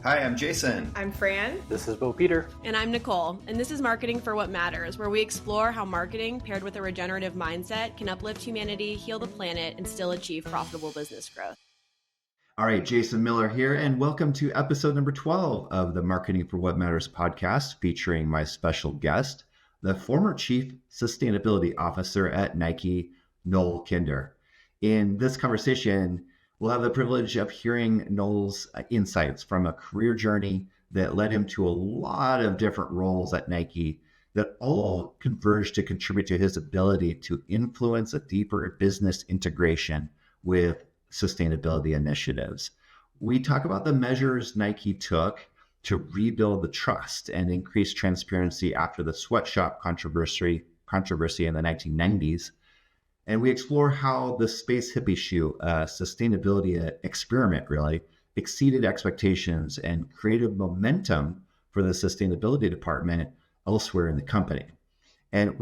Hi, I'm Jason. I'm Fran. This is Peter. And I'm Nicole. And this is Marketing for What Matters, where we explore how marketing paired with a regenerative mindset can uplift humanity, heal the planet, and still achieve profitable business growth. All right, Jason Miller here, and welcome to episode number 12 of the Marketing for What Matters podcast, featuring my special guest, the former Chief Sustainability Officer at Nike, Noel Kinder. In this conversation, we'll have the privilege of hearing Noel's insights from a career journey that led him to a lot of different roles at Nike that all converged to contribute to his ability to influence a deeper business integration with sustainability initiatives. We talk about the measures Nike took to rebuild the trust and increase transparency after the Sweatshop controversy in the 1990s. And we explore how the Space Hippie shoe, a sustainability experiment, really exceeded expectations and created momentum for the sustainability department elsewhere in the company. And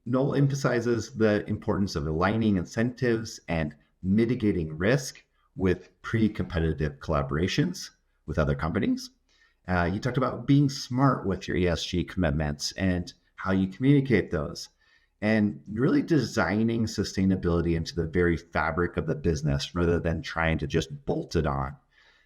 Noel emphasizes the importance of aligning incentives and mitigating risk with pre-competitive collaborations with other companies. You talked about being smart with your ESG commitments and how you communicate those, and really designing sustainability into the very fabric of the business rather than trying to just bolt it on.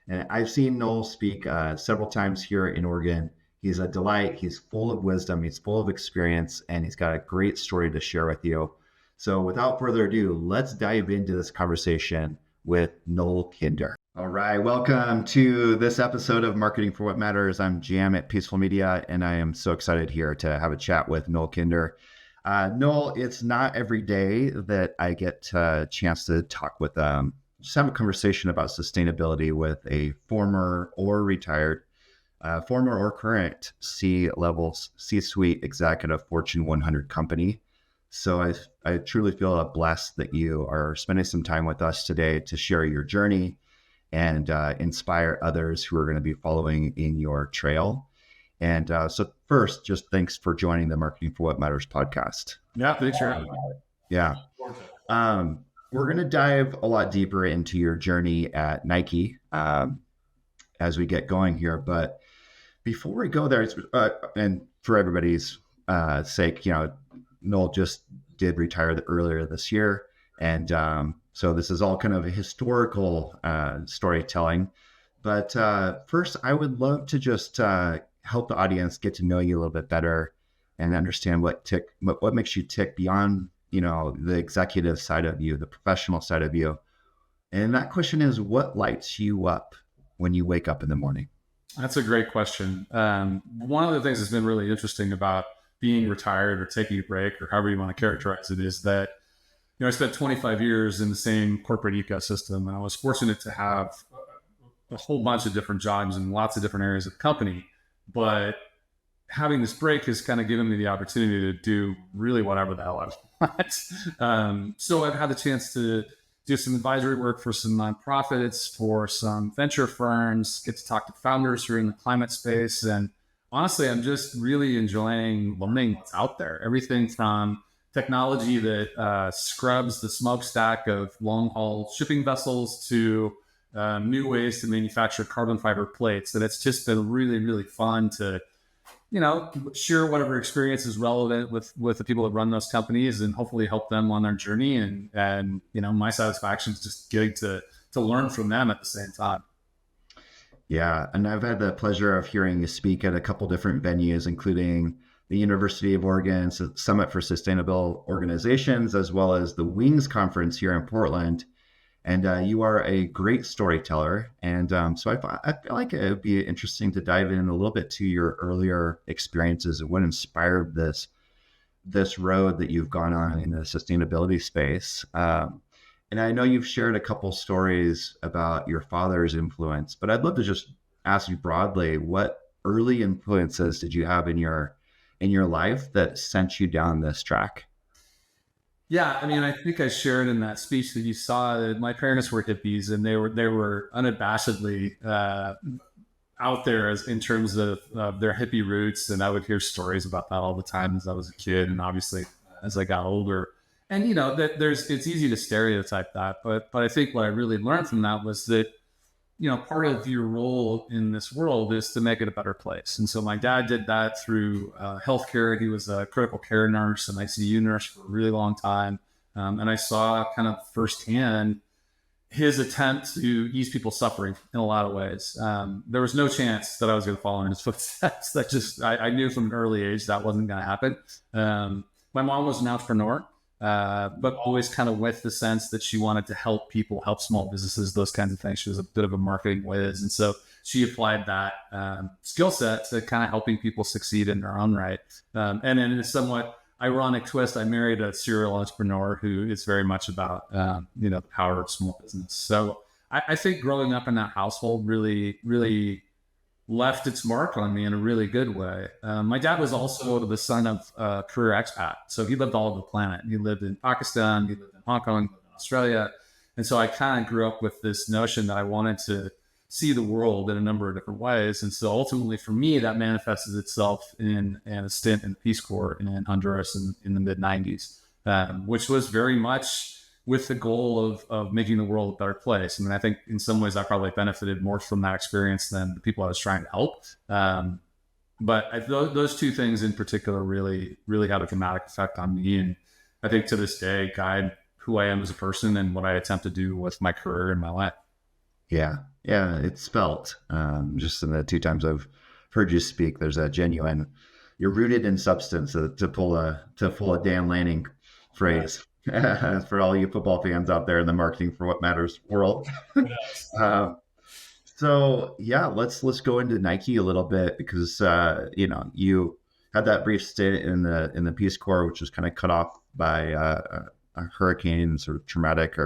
And I've seen Noel speak several times here in Oregon. He's a delight. He's full of wisdom. He's full of experience, and he's got a great story to share with you. So without further ado, let's dive into this conversation with Noel Kinder. All right, welcome to this episode of Marketing for What Matters. I'm Jam at Peaceful Media, and I am so excited here to have a chat with Noel Kinder. Noel, it's not every day that I get a chance to talk with, just have a conversation about sustainability with a former or retired, former or current C-suite executive Fortune 100 company. So I truly feel blessed that you are spending some time with us today to share your journey and inspire others who are going to be following in your trail. And so first, just thanks for joining the Marketing for What Matters podcast. Yeah, thanks for having me. Yeah. We're going to dive a lot deeper into your journey at Nike as we get going here. But before we go there, and for everybody's sake, Noel just did retire earlier this year. And so this is all kind of a historical storytelling. But first, I would love to just help the audience get to know you a little bit better and understand what makes you tick beyond, the executive side of you, the professional side of you. And that question is, what lights you up when you wake up in the morning? That's a great question. One of the things that's been really interesting about being retired or taking a break or however you want to characterize it is that, I spent 25 years in the same corporate ecosystem, and I was fortunate to have a whole bunch of different jobs in lots of different areas of the company. But having this break has kind of given me the opportunity to do really whatever the hell I want. So I've had the chance to do some advisory work for some nonprofits, for some venture firms, get to talk to founders who are in the climate space. And honestly, I'm just really enjoying learning what's out there. Everything from technology that scrubs the smokestack of long-haul shipping vessels to new ways to manufacture carbon fiber plates. And it's just been really, really fun to, share whatever experience is relevant with the people that run those companies and hopefully help them on their journey. And my satisfaction is just getting to learn from them at the same time. Yeah. And I've had the pleasure of hearing you speak at a couple different venues, including the University of Oregon Summit for Sustainable Organizations, as well as the Wings Conference here in Portland. And you are a great storyteller. And so I feel like it would be interesting to dive in a little bit to your earlier experiences and what inspired this road that you've gone on in the sustainability space. And I know you've shared a couple stories about your father's influence, but I'd love to just ask you broadly, what early influences did you have in your life that sent you down this track? Yeah, I think I shared in that speech that you saw that my parents were hippies, and they were unabashedly out there in terms of their hippie roots. And I would hear stories about that all the time as I was a kid, and obviously as I got older. And it's easy to stereotype that, but I think what I really learned from that was that part of your role in this world is to make it a better place. And so my dad did that through healthcare. He was a critical care nurse, an ICU nurse for a really long time. And I saw kind of firsthand his attempt to ease people's suffering in a lot of ways. There was no chance that I was going to follow in his footsteps. I knew from an early age that wasn't going to happen. My mom was an entrepreneur. But always kind of with the sense that she wanted to help people, help small businesses, those kinds of things. She was a bit of a marketing whiz. And so she applied that skill set to kind of helping people succeed in their own right. And in a somewhat ironic twist, I married a serial entrepreneur who is very much about, the power of small business. So I think growing up in that household really, really left its mark on me in a really good way. My dad was also the son of a career expat. So he lived all over the planet. He lived in Pakistan, he lived in Hong Kong, he lived in Australia. And so I kind of grew up with this notion that I wanted to see the world in a number of different ways. And so ultimately for me, that manifested itself in a stint in the Peace Corps in Honduras in the mid 90s, which was very much with the goal of making the world a better place. I mean, I think in some ways I probably benefited more from that experience than the people I was trying to help. But those two things in particular really, really had a dramatic effect on me. And I think to this day guide who I am as a person and what I attempt to do with my career and my life. Yeah. Yeah. It's felt, just in the 2 times I've heard you speak, there's a genuine, you're rooted in substance to pull a Dan Lanning phrase. For all you football fans out there in the marketing for what matters world. So yeah, let's go into Nike a little bit because you had that brief stint in the Peace Corps, which was kind of cut off by a hurricane, sort of traumatic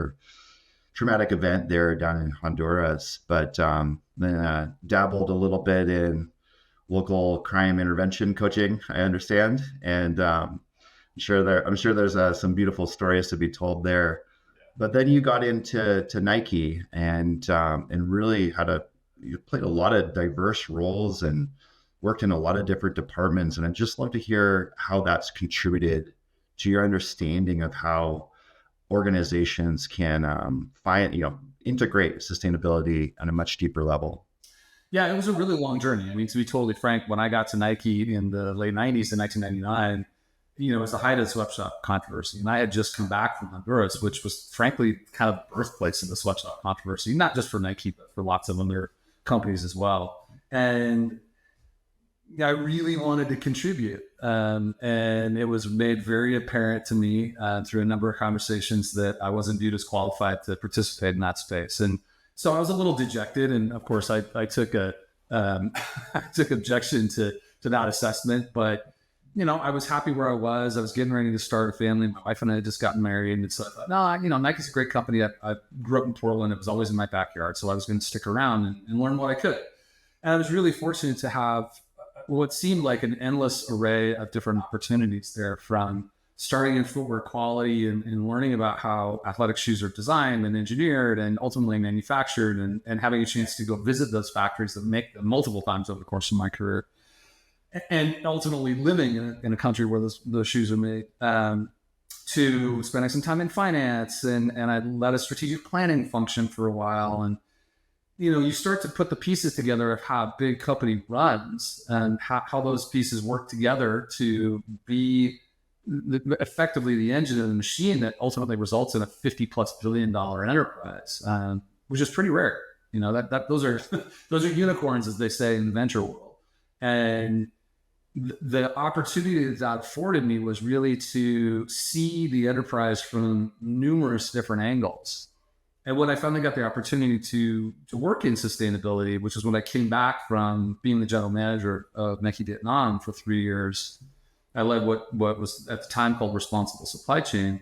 event there down in Honduras, but then dabbled a little bit in local crime intervention coaching, I understand, and I'm sure there's some beautiful stories to be told there, but then you got into Nike and really you played a lot of diverse roles and worked in a lot of different departments. And I'd just love to hear how that's contributed to your understanding of how organizations can integrate sustainability on a much deeper level. Yeah, it was a really long journey. I mean, to be totally frank, when I got to Nike in the late 90s in 1999, it was the height of the Sweatshop controversy. And I had just come back from Honduras, which was frankly kind of the birthplace of the Sweatshop controversy, not just for Nike, but for lots of other companies as well. And I really wanted to contribute. And it was made very apparent to me through a number of conversations that I wasn't viewed as qualified to participate in that space. And so I was a little dejected. And of course, I took I took objection to that assessment, but I was happy where I was. I was getting ready to start a family. My wife and I had just gotten married. And so I thought, no, Nike's a great company. I grew up in Portland. It was always in my backyard. So I was going to stick around and learn what I could. And I was really fortunate to have what seemed like an endless array of different opportunities there, from starting in footwear quality and learning about how athletic shoes are designed and engineered and ultimately manufactured, and having a chance to go visit those factories that make them multiple times over the course of my career. And ultimately living in a country where those shoes are made, to spending some time in finance. And I led a strategic planning function for a while. And, you start to put the pieces together of how a big company runs and how those pieces work together to be effectively the engine of the machine that ultimately results in a $50+ billion enterprise, which is pretty rare. Those are unicorns, as they say in the venture world. And the opportunity that afforded me was really to see the enterprise from numerous different angles. And when I finally got the opportunity to work in sustainability, which is when I came back from being the general manager of Nike Vietnam for 3 years, I led what was at the time called responsible supply chain.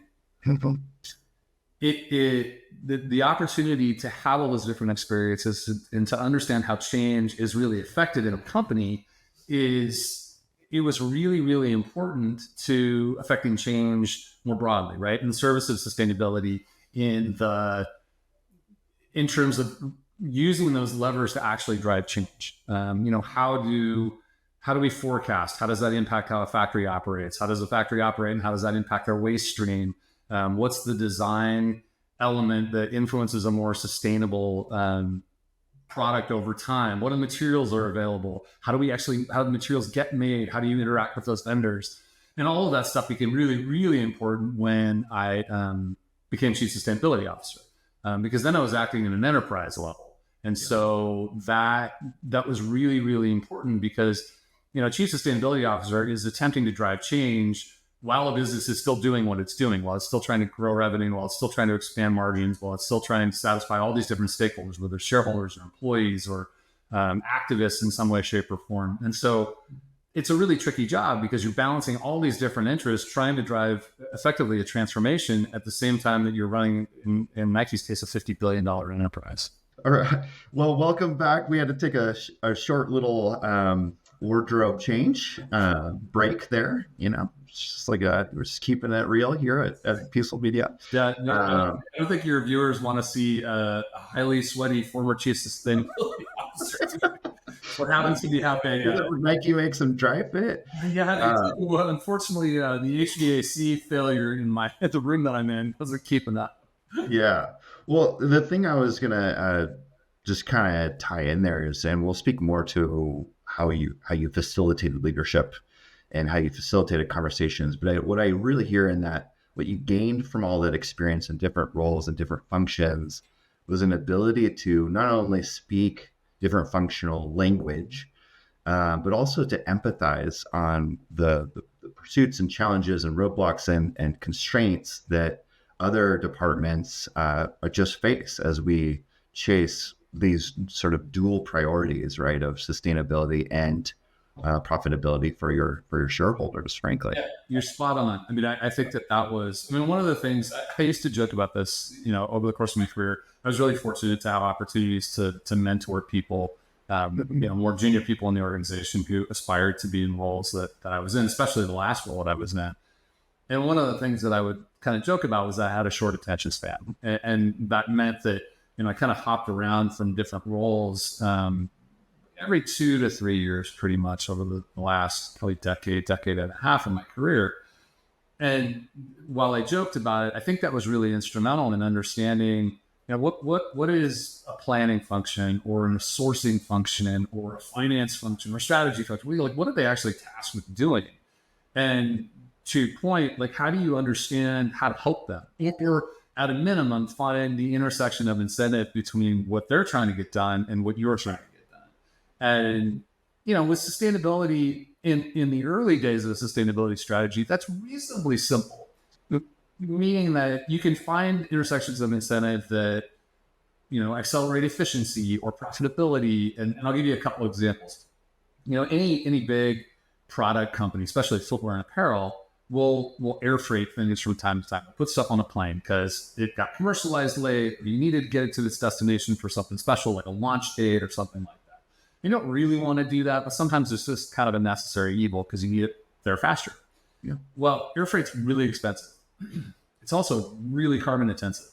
The opportunity to have all those different experiences and to understand how change is really affected in a company it was really, really important to affecting change more broadly, right? In the service of sustainability, in terms of using those levers to actually drive change. How do we forecast? How does that impact how a factory operates? How does a factory operate, and how does that impact our waste stream? What's the design element that influences a more sustainable product over time? What materials are available? How do the materials get made? How do you interact with those vendors? And all of that stuff became really, really important when I became chief sustainability officer, because then I was acting in an enterprise level. And so that was really, really important because, chief sustainability officer is attempting to drive change while a business is still doing what it's doing, while it's still trying to grow revenue, while it's still trying to expand margins, while it's still trying to satisfy all these different stakeholders, whether shareholders or employees or activists in some way, shape, or form. And so it's a really tricky job because you're balancing all these different interests, trying to drive effectively a transformation at the same time that you're running, in Nike's case, a $50 billion enterprise. All right. Well, welcome back. We had to take a short little wardrobe change break there. Just like we're just keeping it real here at Peaceful Media. Yeah, I don't think your viewers want to see a highly sweaty former chief sustainability officer. What happens to be happening? Nike makes them dry fit. Well, unfortunately, the HVAC failure in the room that I'm in doesn't keeping that. Yeah. Well, the thing I was gonna just kind of tie in there is, and we'll speak more to how you facilitated leadership and how you facilitated conversations. But what I really hear in that, what you gained from all that experience in different roles and different functions, was an ability to not only speak different functional language, but also to empathize on the pursuits and challenges and roadblocks and constraints that other departments just face as we chase these sort of dual priorities, right, of sustainability and profitability for your shareholders, frankly. Yeah, you're spot on. I mean, I think that was, one of the things I used to joke about this, over the course of my career. I was really fortunate to have opportunities to mentor people, more junior people in the organization who aspired to be in roles that I was in, especially the last role that I was in. And one of the things that I would kind of joke about was I had a short attention span. And that meant that, I kind of hopped around from different roles every 2 to 3 years, pretty much over the last probably decade and a half of my career. And while I joked about it, I think that was really instrumental in understanding, what is a planning function or a sourcing function or a finance function or strategy function? What are they actually tasked with doing? And to your point, how do you understand how to help them? Or at a minimum, find the intersection of incentive between what they're trying to get done and what you're trying to get done. And, with sustainability in the early days of the sustainability strategy, that's reasonably simple, meaning that you can find intersections of incentive that, accelerate efficiency or profitability. And I'll give you a couple of examples. Any big product company, especially footwear and apparel, will air freight things from time to time. Put stuff on a plane because it got commercialized late. You needed to get it to its destination for something special, like a launch date or something like that. You don't really want to do that, but sometimes it's just kind of a necessary evil because you need it there faster. Yeah. Well, air freight's really expensive. It's also really carbon intensive.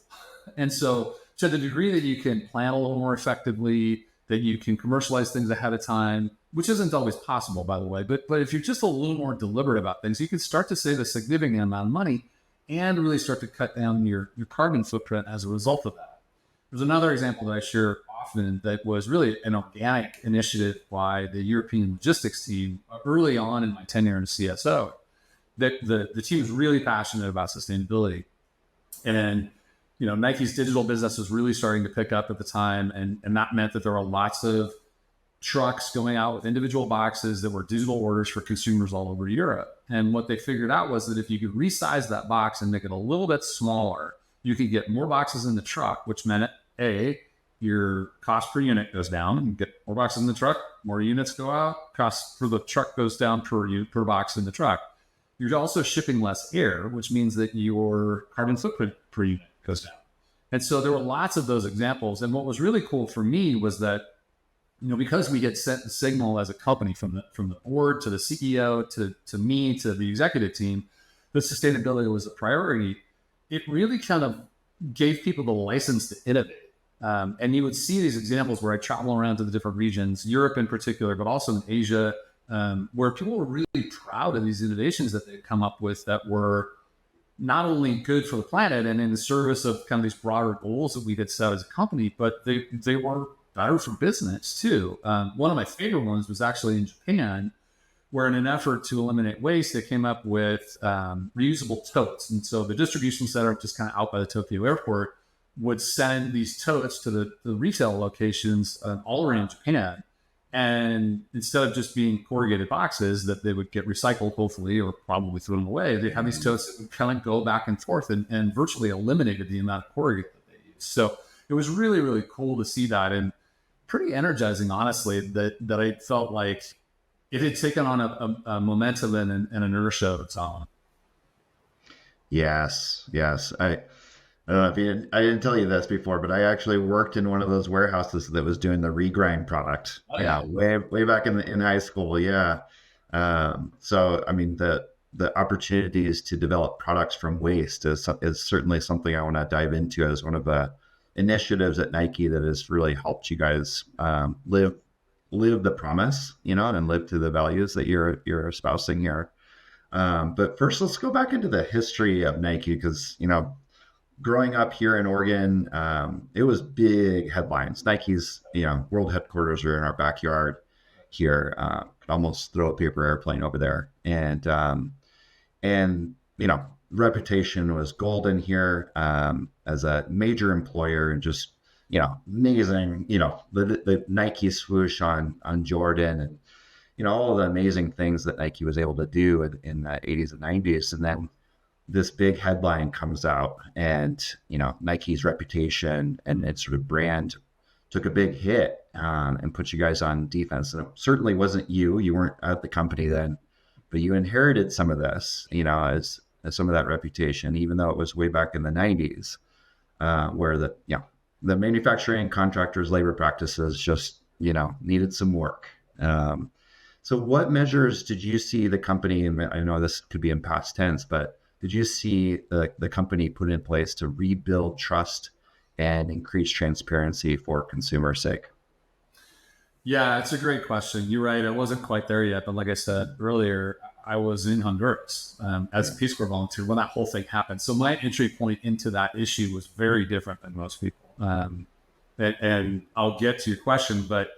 And so to the degree that you can plan a little more effectively, that you can commercialize things ahead of time, which isn't always possible, by the way, but if you're just a little more deliberate about things, you can start to save a significant amount of money and really start to cut down your carbon footprint as a result of that. There's another example that I share often that was really an organic initiative by the European logistics team early on in my tenure in CSO. That the team was really passionate about sustainability. And Nike's digital business was really starting to pick up at the time, and that meant that there were lots of trucks going out with individual boxes that were digital orders for consumers all over Europe. And what they figured out was that if you could resize that box and make it a little bit smaller, you could get more boxes in the truck, which meant your cost per unit goes down. You get more boxes in the truck, more units go out, cost for the truck goes down per box in the truck. You're also shipping less air, which means that your carbon footprint per unit goes down. And so there were lots of those examples. And what was really cool for me was that, because we get sent the signal as a company from the board to the CEO to me to the executive team, that sustainability was a priority. It really kind of gave people the license to innovate. And you would see these examples where I travel around to the different regions, Europe in particular, but also in Asia, where people were really proud of these innovations that they'd come up with that were not only good for the planet and in the service of kind of these broader goals that we had set as a company, but they were better for business too. One of my favorite ones was actually in Japan, where in an effort to eliminate waste, they came up with reusable totes. And so the distribution center just kind of out by the Tokyo airport would send these totes to the retail locations all around Japan. And instead of just being corrugated boxes that they would get recycled, hopefully, or probably thrown away, they had these totes that would kind of go back and forth and virtually eliminated the amount of corrugate that they used. So it was really, really cool to see that, and pretty energizing, honestly, that I felt like it had taken on a momentum and an inertia of its own. Yes. I don't know if I didn't tell you this before, but I actually worked in one of those warehouses that was doing the regrind product. Oh, yeah. Way back in high school. Yeah. So I mean the opportunities to develop products from waste is certainly something I want to dive into as one of the initiatives at Nike that has really helped you guys live the promise, and live to the values that you're espousing here. But first, let's go back into the history of Nike, because growing up here in Oregon, it was big headlines. Nike's, world headquarters are in our backyard here. Could almost throw a paper airplane over there. And reputation was golden here as a major employer, and just, amazing, the Nike swoosh on Jordan, and, all of the amazing things that Nike was able to do in the 80s and 90s. And then this big headline comes out, and Nike's reputation and its sort of brand took a big hit and put you guys on defense. And it certainly wasn't you weren't at the company then, but you inherited some of this, as some of that reputation, even though it was way back in the 90s, where the manufacturing contractors' labor practices just needed some work. So what measures did you see the company, and I know this could be in past tense, but did you see the company put in place to rebuild trust and increase transparency for consumers' sake? Yeah, it's a great question. You're right. I wasn't quite there yet. But like I said earlier, I was in Honduras as a Peace Corps volunteer when that whole thing happened. So my entry point into that issue was very different than most people. And I'll get to your question, but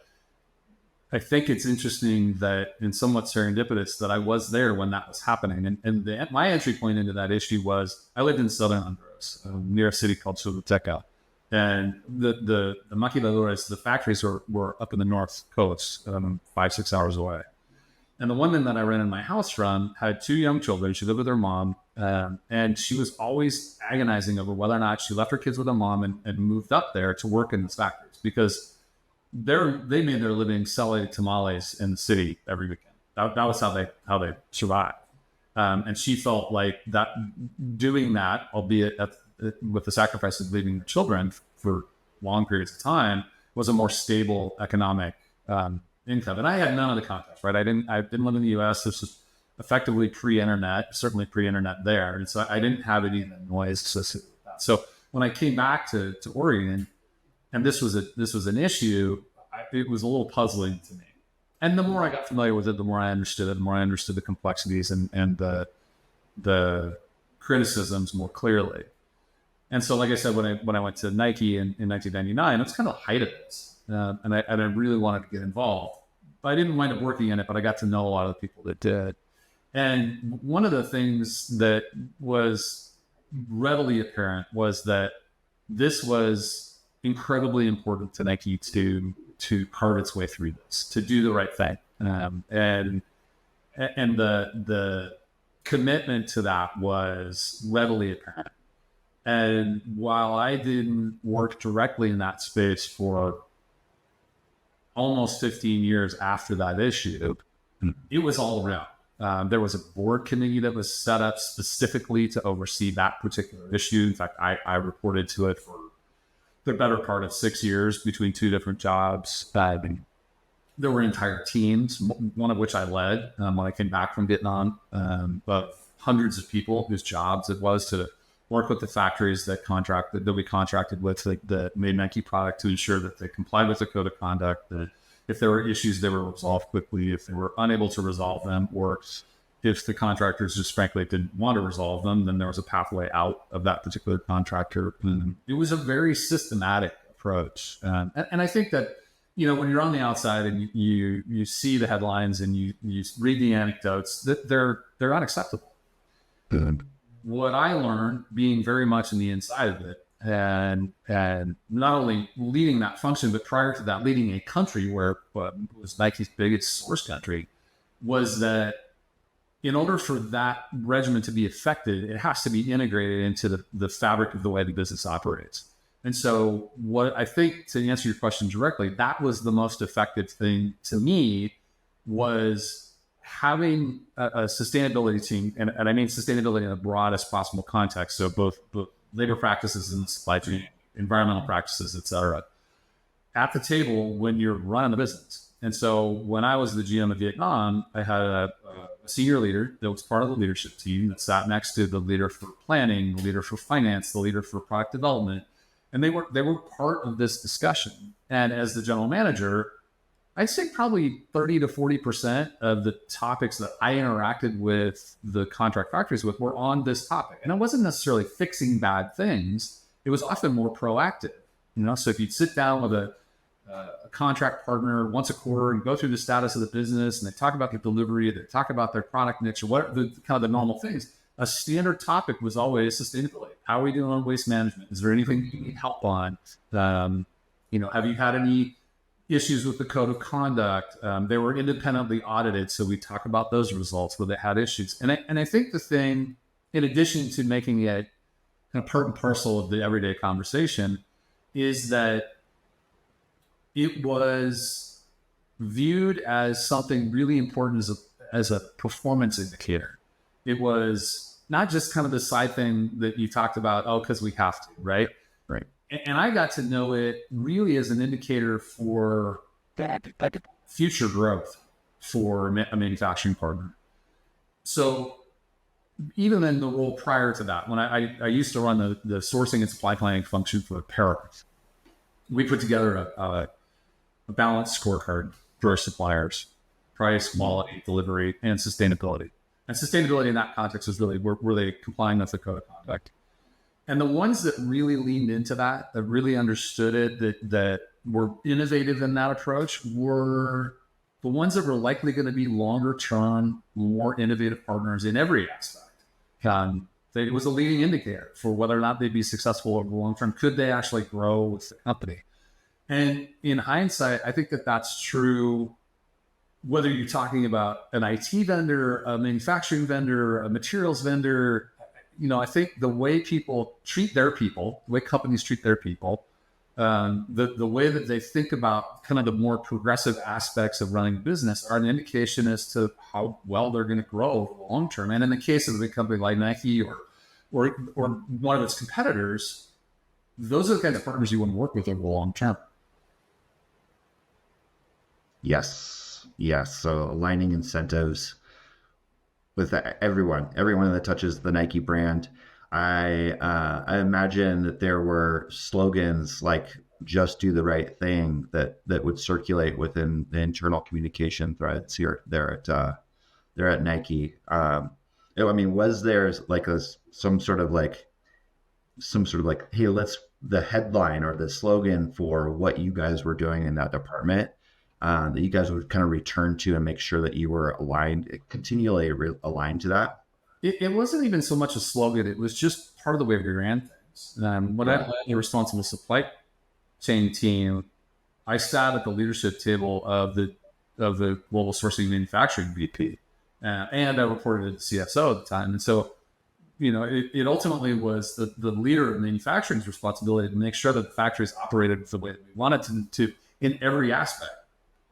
I think it's interesting that, and somewhat serendipitous, that I was there when that was happening. And my entry point into that issue was I lived in southern Honduras, near a city called Choluteca. And the maquiladoras, the factories were up in the north coast, 5-6 hours away. And the woman that I rented my house from had 2 young children. She lived with her mom, and she was always agonizing over whether or not she left her kids with her mom and moved up there to work in these factories, because they made their living selling tamales in the city every weekend. That was how they survived. And she felt like that doing that, albeit with the sacrifice of leaving the children for long periods of time, was a more stable economic income. And I had none of the context, right? I didn't live in the U.S. This was effectively pre-internet, certainly pre-internet there, and so I didn't have any of the noise associated with that. So when I came back to Oregon, and this was an issue, it was a little puzzling to me. And the more I got familiar with it, the more I understood it, the more I understood the complexities and the criticisms more clearly. And so, like I said, when I went to Nike in 1999, it was kind of the height of this, and I really wanted to get involved. But I didn't wind up working in it, but I got to know a lot of the people that did. And one of the things that was readily apparent was that this was incredibly important to Nike to carve its way through this, to do the right thing, and the commitment to that was readily apparent. And while I didn't work directly in that space for almost 15 years after that issue, it was all around. There was a board committee that was set up specifically to oversee that particular issue. In fact, I reported to it for the better part of 6 years between 2 different jobs. There were entire teams, one of which I led when I came back from Vietnam, of hundreds of people whose jobs it was to work with the factories that we contracted with that made Nike product to ensure that they complied with the code of conduct, that if there were issues, they were resolved quickly. If they were unable to resolve them, or if the contractors just frankly didn't want to resolve them, then there was a pathway out of that particular contractor. It was a very systematic approach. And I think that when you're on the outside and you see the headlines and you read the anecdotes, that they're unacceptable. Good. What I learned being very much in the inside of it, and not only leading that function, but prior to that, leading a country where was Nike's biggest source country, was that in order for that regimen to be effective, it has to be integrated into the fabric of the way the business operates. And so what I think, to answer your question directly, that was the most effective thing to me, was having a sustainability team, and I mean sustainability in the broadest possible context. So both labor practices and supply chain, environmental practices, et cetera, at the table when you're running the business. And so when I was the GM of Vietnam, I had a senior leader that was part of the leadership team that sat next to the leader for planning, the leader for finance, the leader for product development. And they were part of this discussion. And as the general manager, I'd say probably 30 to 40% of the topics that I interacted with the contract factories with were on this topic. And it wasn't necessarily fixing bad things. It was often more proactive. So if you'd sit down with a contract partner once a quarter and go through the status of the business, and they talk about their delivery, they talk about their product mix, or what the kind of the normal things, a standard topic was always sustainability. How are we doing on waste management? Is there anything you need help on? Have you had any issues with the code of conduct? They were independently audited, so we talk about those results where they had issues. And I think the thing, in addition to making it kind of part and parcel of the everyday conversation, is that it was viewed as something really important as a performance indicator. It was not just kind of the side thing that you talked about, because we have to, right? Right. And I got to know it really as an indicator for future growth for a manufacturing partner. So even in the role prior to that, when I used to run the sourcing and supply planning function for apparel, we put together a balanced scorecard for our suppliers: price, quality, delivery, and sustainability. And sustainability in that context was were they complying with the code of conduct? And the ones that really leaned into that really understood it, that were innovative in that approach, were the ones that were likely going to be longer term, more innovative partners in every aspect. It was a leading indicator for whether or not they'd be successful over the long term. Could they actually grow with the company? And in hindsight, I think that that's true whether you're talking about an IT vendor, a manufacturing vendor, a materials vendor. I think the way people treat their people, the way companies treat their people, the way that they think about kind of the more progressive aspects of running a business are an indication as to how well they're going to grow over the long term. And in the case of a big company like Nike or one of its competitors, those are the kinds of partners you want to work with over the long term. Yes. So aligning incentives with everyone that touches the Nike brand. I imagine that there were slogans like "Just do the right thing" that would circulate within the internal communication threads there at Nike. Was there like some sort of like, hey, the headline or the slogan for what you guys were doing in that department, that you guys would kind of return to and make sure that you were continually aligned to that? It wasn't even so much a slogan. It was just part of the way we ran things. When I led the responsible supply chain team, I sat at the leadership table of the global sourcing manufacturing VP, and I reported to the CSO at the time. And so, it ultimately was the leader of manufacturing's responsibility to make sure that the factories operated the way that we wanted them to in every aspect.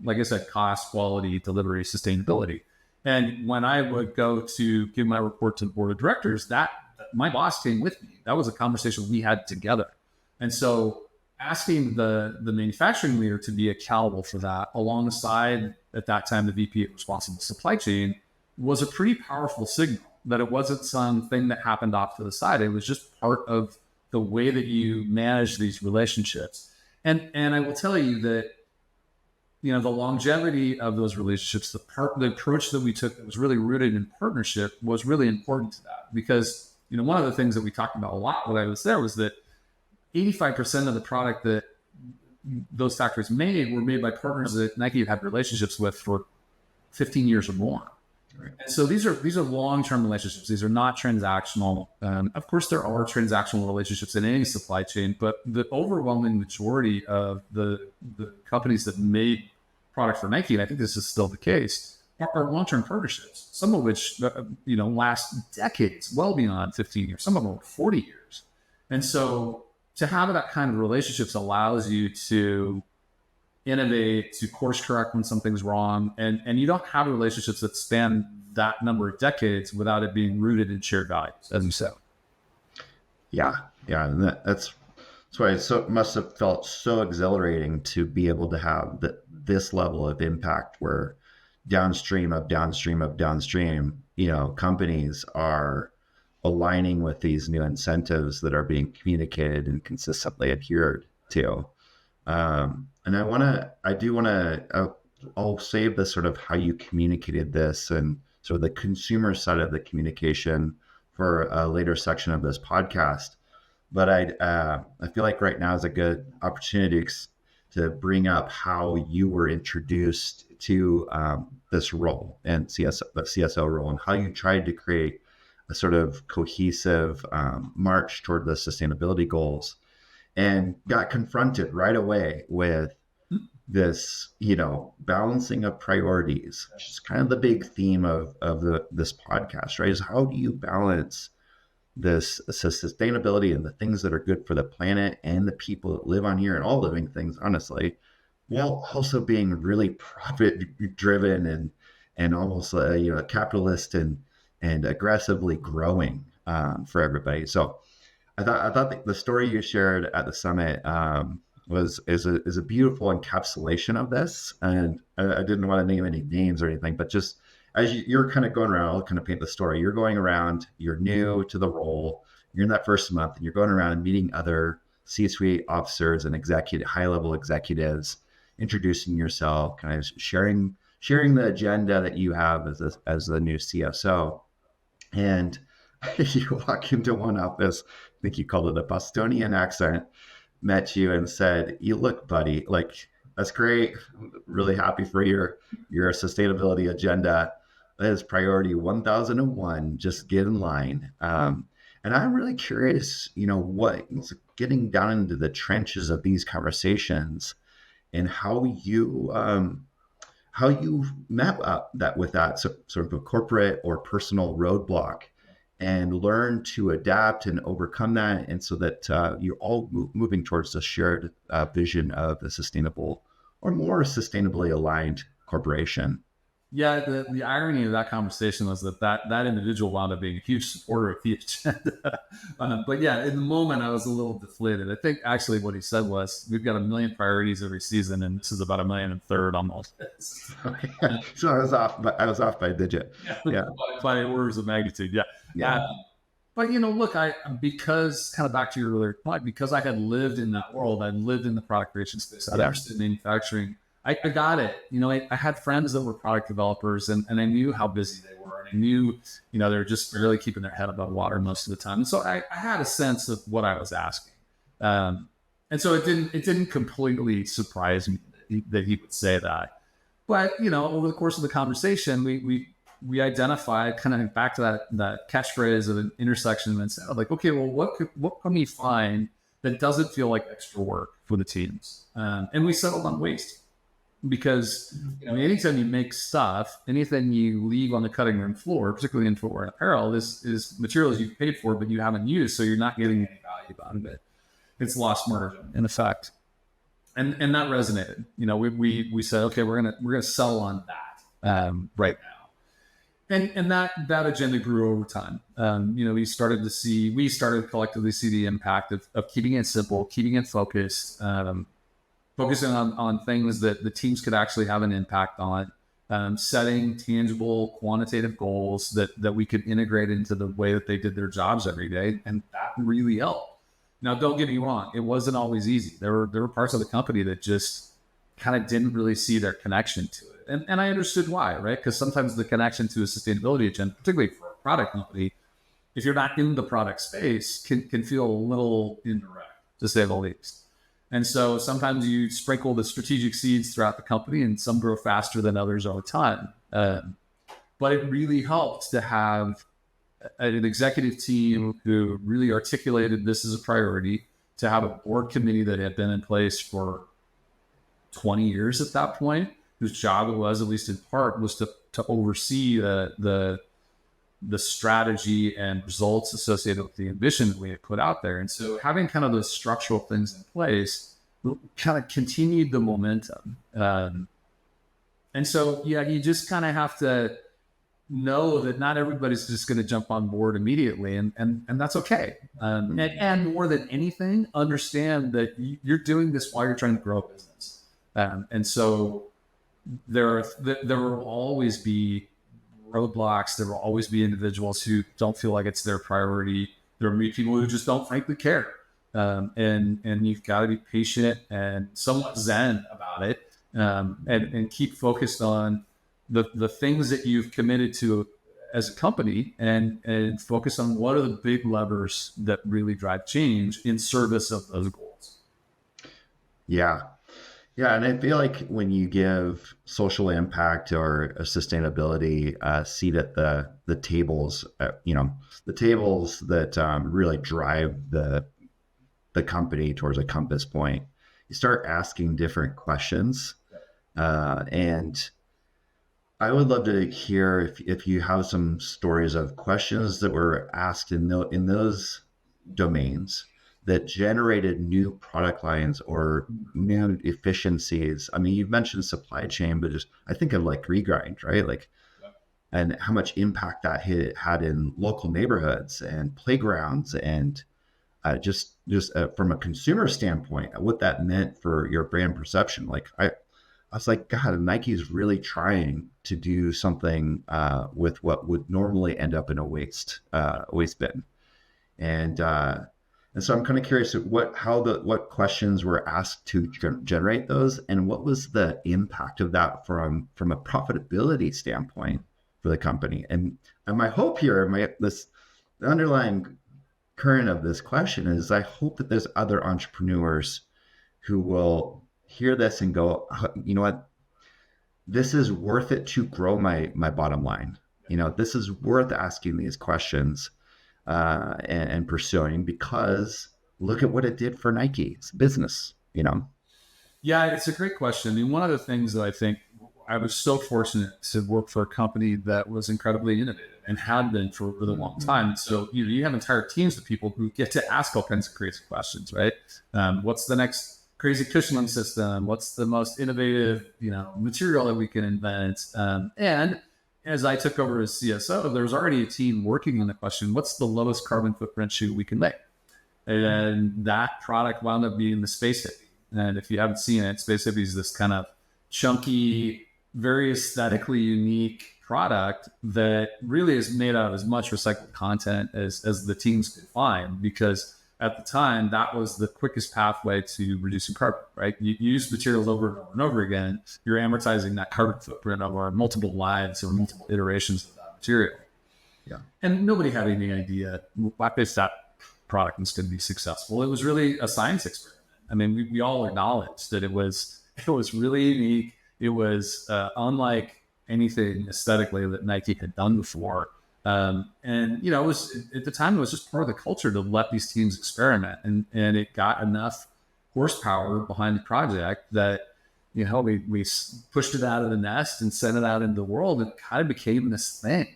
Like I said, cost, quality, delivery, sustainability. And when I would go to give my report to the board of directors, that my boss came with me. That was a conversation we had together. And so asking the manufacturing leader to be accountable for that alongside, at that time, the VP of responsible supply chain, was a pretty powerful signal that it wasn't something that happened off to the side. It was just part of the way that you manage these relationships. And I will tell you that the longevity of those relationships, the approach that we took that was really rooted in partnership was really important to that. Because, one of the things that we talked about a lot when I was there was that 85% of the product that those factories made were made by partners that Nike had relationships with for 15 years or more. Right. And so these are long-term relationships. These are not transactional. Of course, there are transactional relationships in any supply chain, but the overwhelming majority of the companies that made products for Nike, and I think this is still the case, are long-term partnerships. Some of which last decades, well beyond 15 years. Some of them 40 years. And so to have that kind of relationships allows you to innovate, to course correct when something's wrong. And you don't have relationships that span that number of decades without it being rooted in shared values, as you said. Yeah. And that's why it must have felt so exhilarating to be able to have this level of impact where downstream, companies are aligning with these new incentives that are being communicated and consistently adhered to. And I'll save the sort of how you communicated this and sort of the consumer side of the communication for a later section of this podcast. But I feel like right now is a good opportunity to bring up how you were introduced to this role and the CSO role, and how you tried to create a sort of cohesive march toward the sustainability goals, and got confronted right away with this, balancing of priorities, which is kind of the big theme of this podcast, right? Is how do you balance this sustainability and the things that are good for the planet and the people that live on here and all living things, honestly, while also being really profit driven and almost capitalist and aggressively growing for everybody. So I thought the story you shared at the summit is a beautiful encapsulation of this. And I didn't want to name any names or anything, but just as you're kind of going around, I'll kind of paint the story. You're going around, you're new to the role, you're in that first month, and you're going around and meeting other C-suite officers and high-level executives, introducing yourself, kind of sharing the agenda that you have as the new CSO. And you walk into one office, I think you called it a Bostonian accent, met you and said, "You look, buddy, like, that's great. I'm really happy for your sustainability agenda. That is priority 1001. Just get in line." And I'm really curious, getting down into the trenches of these conversations and how you met that with that sort of a corporate or personal roadblock, and learn to adapt and overcome that, and so that you're all moving towards the shared vision of a sustainable or more sustainably aligned corporation. Yeah, the irony of that conversation was that individual wound up being a huge supporter of the agenda. But yeah, in the moment, I was a little deflated. I think actually what he said was, "We've got 1 million priorities every season, and this is about 1 million and a third almost." So I was off by a digit. Yeah, by orders of magnitude. Yeah. But look, because kind of back to your earlier point, because I had lived in that world, I'd lived in the product creation space, I'd understood manufacturing. I got it. I had friends that were product developers, and I knew how busy they were. And I knew, they were just barely keeping their head above water most of the time. And so I had a sense of what I was asking. And so it didn't completely surprise me that he would say that. But, over the course of the conversation, we identified kind of back to that catchphrase of an intersection and said, like, okay, well, what can we find that doesn't feel like extra work for the teams? And we settled on waste. Because anytime you make stuff, anything you leave on the cutting room floor, particularly in footwear and apparel, is materials you've paid for but you haven't used, so you're not getting any value out of it. It's lost margin in effect, and that resonated. We said, okay, we're gonna settle on that right now, and that agenda grew over time. We started to collectively see the impact of keeping it simple, keeping it focused. Focusing on things that the teams could actually have an impact on, setting tangible, quantitative goals that we could integrate into the way that they did their jobs every day, and that really helped. Now, don't get me wrong; it wasn't always easy. There were parts of the company that just kind of didn't really see their connection to it, and I understood why, right? Because sometimes the connection to a sustainability agenda, particularly for a product company, if you're not in the product space, can feel a little indirect, to say the least. And so sometimes you sprinkle the strategic seeds throughout the company, and some grow faster than others over time. But it really helps to have an executive team who really articulated this as a priority, to have a board committee that had been in place for 20 years at that point, whose job it was, at least in part, was to oversee the strategy and results associated with the ambition that we had put out there. And so having kind of those structural things in place kind of continued the momentum. And so, yeah, you just kind of have to know that not everybody's just going to jump on board immediately, and that's okay. And more than anything, understand that you're doing this while you're trying to grow a business. And so there will always be roadblocks. There will always be individuals who don't feel like it's their priority. There will be people who just don't frankly care. And you've got to be patient and somewhat zen about it, and keep focused on the things that you've committed to as a company, and focus on what are the big levers that really drive change in service of those goals. Yeah. Yeah. And I feel like when you give social impact or sustainability a seat at the tables, the tables that really drive the company towards a compass point, you start asking different questions. And I would love to hear if you have some stories of questions that were asked in those domains that generated new product lines or new efficiencies. I mean, you've mentioned supply chain, but just I think of like regrind, right? Like, and how much impact that had in local neighborhoods and playgrounds, and just from a consumer standpoint, what that meant for your brand perception. Like I was like, God, Nike is really trying to do something with what would normally end up in a waste bin, and so I'm kind of curious what questions were asked to generate those, and what was the impact of that from a profitability standpoint for the company. And my hope here, the underlying current of this question is, I hope that there's other entrepreneurs who will hear this and go, you know what, this is worth it to grow my bottom line. This is worth asking these questions and pursuing, because look at what it did for Nike. It's business, Yeah, it's a great question. I mean, one of the things that I think I was so fortunate to work for a company that was incredibly innovative and had been for a really long time. So you have entire teams of people who get to ask all kinds of crazy questions, right? What's the next crazy cushioning system? What's the most innovative, material that we can invent? And as I took over as CSO, there was already a team working on the question, what's the lowest carbon footprint shoe we can make? And that product wound up being the Space Hippie. And if you haven't seen it, Space Hippie is this kind of chunky, very aesthetically unique product that really is made out of as much recycled content as the teams could find, because at the time, that was the quickest pathway to reducing carbon, right? You use materials over and over and over again. You're amortizing that carbon footprint over multiple lives or multiple iterations of that material. Yeah. And nobody had any idea if that product was going to be successful. It was really a science experiment. I mean, we all acknowledged that it was really unique. It was unlike anything aesthetically that Nike had done before. And it was, at the time, it was just part of the culture to let these teams experiment, and it got enough horsepower behind the project that, we pushed it out of the nest and sent it out into the world, and it kind of became this thing.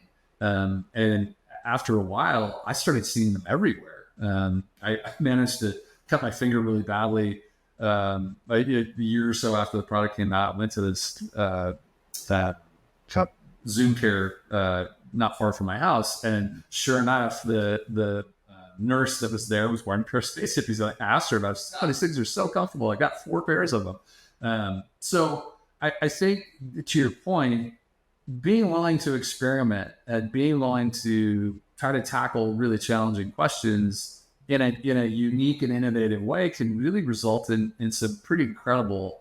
And after a while, I started seeing them everywhere. I managed to cut my finger really badly. A year or so after the product came out, I went to this, that Zoom care, not far from my house, and sure enough, the nurse that was there was wearing a pair of Space Hippies. I asked her about, oh, these things are so comfortable. I got 4 pairs of them. So I think, to your point, being willing to experiment and being willing to try to tackle really challenging questions in a unique and innovative way can really result in some pretty incredible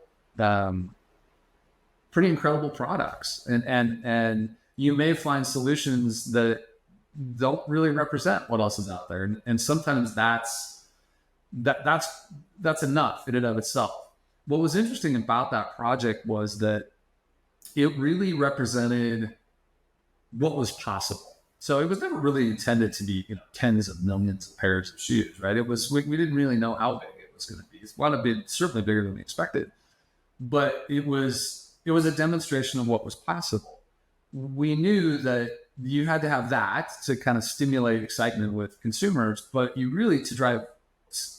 products. And you may find solutions that don't really represent what else is out there. And sometimes that's that's enough in and of itself. What was interesting about that project was that it really represented what was possible. So it was never really intended to be, tens of millions of pairs of shoes, right? It was, we didn't really know how big it was going to be. It's certainly bigger than we expected, but it was a demonstration of what was possible. We knew that you had to have that to kind of stimulate excitement with consumers, but you really, to drive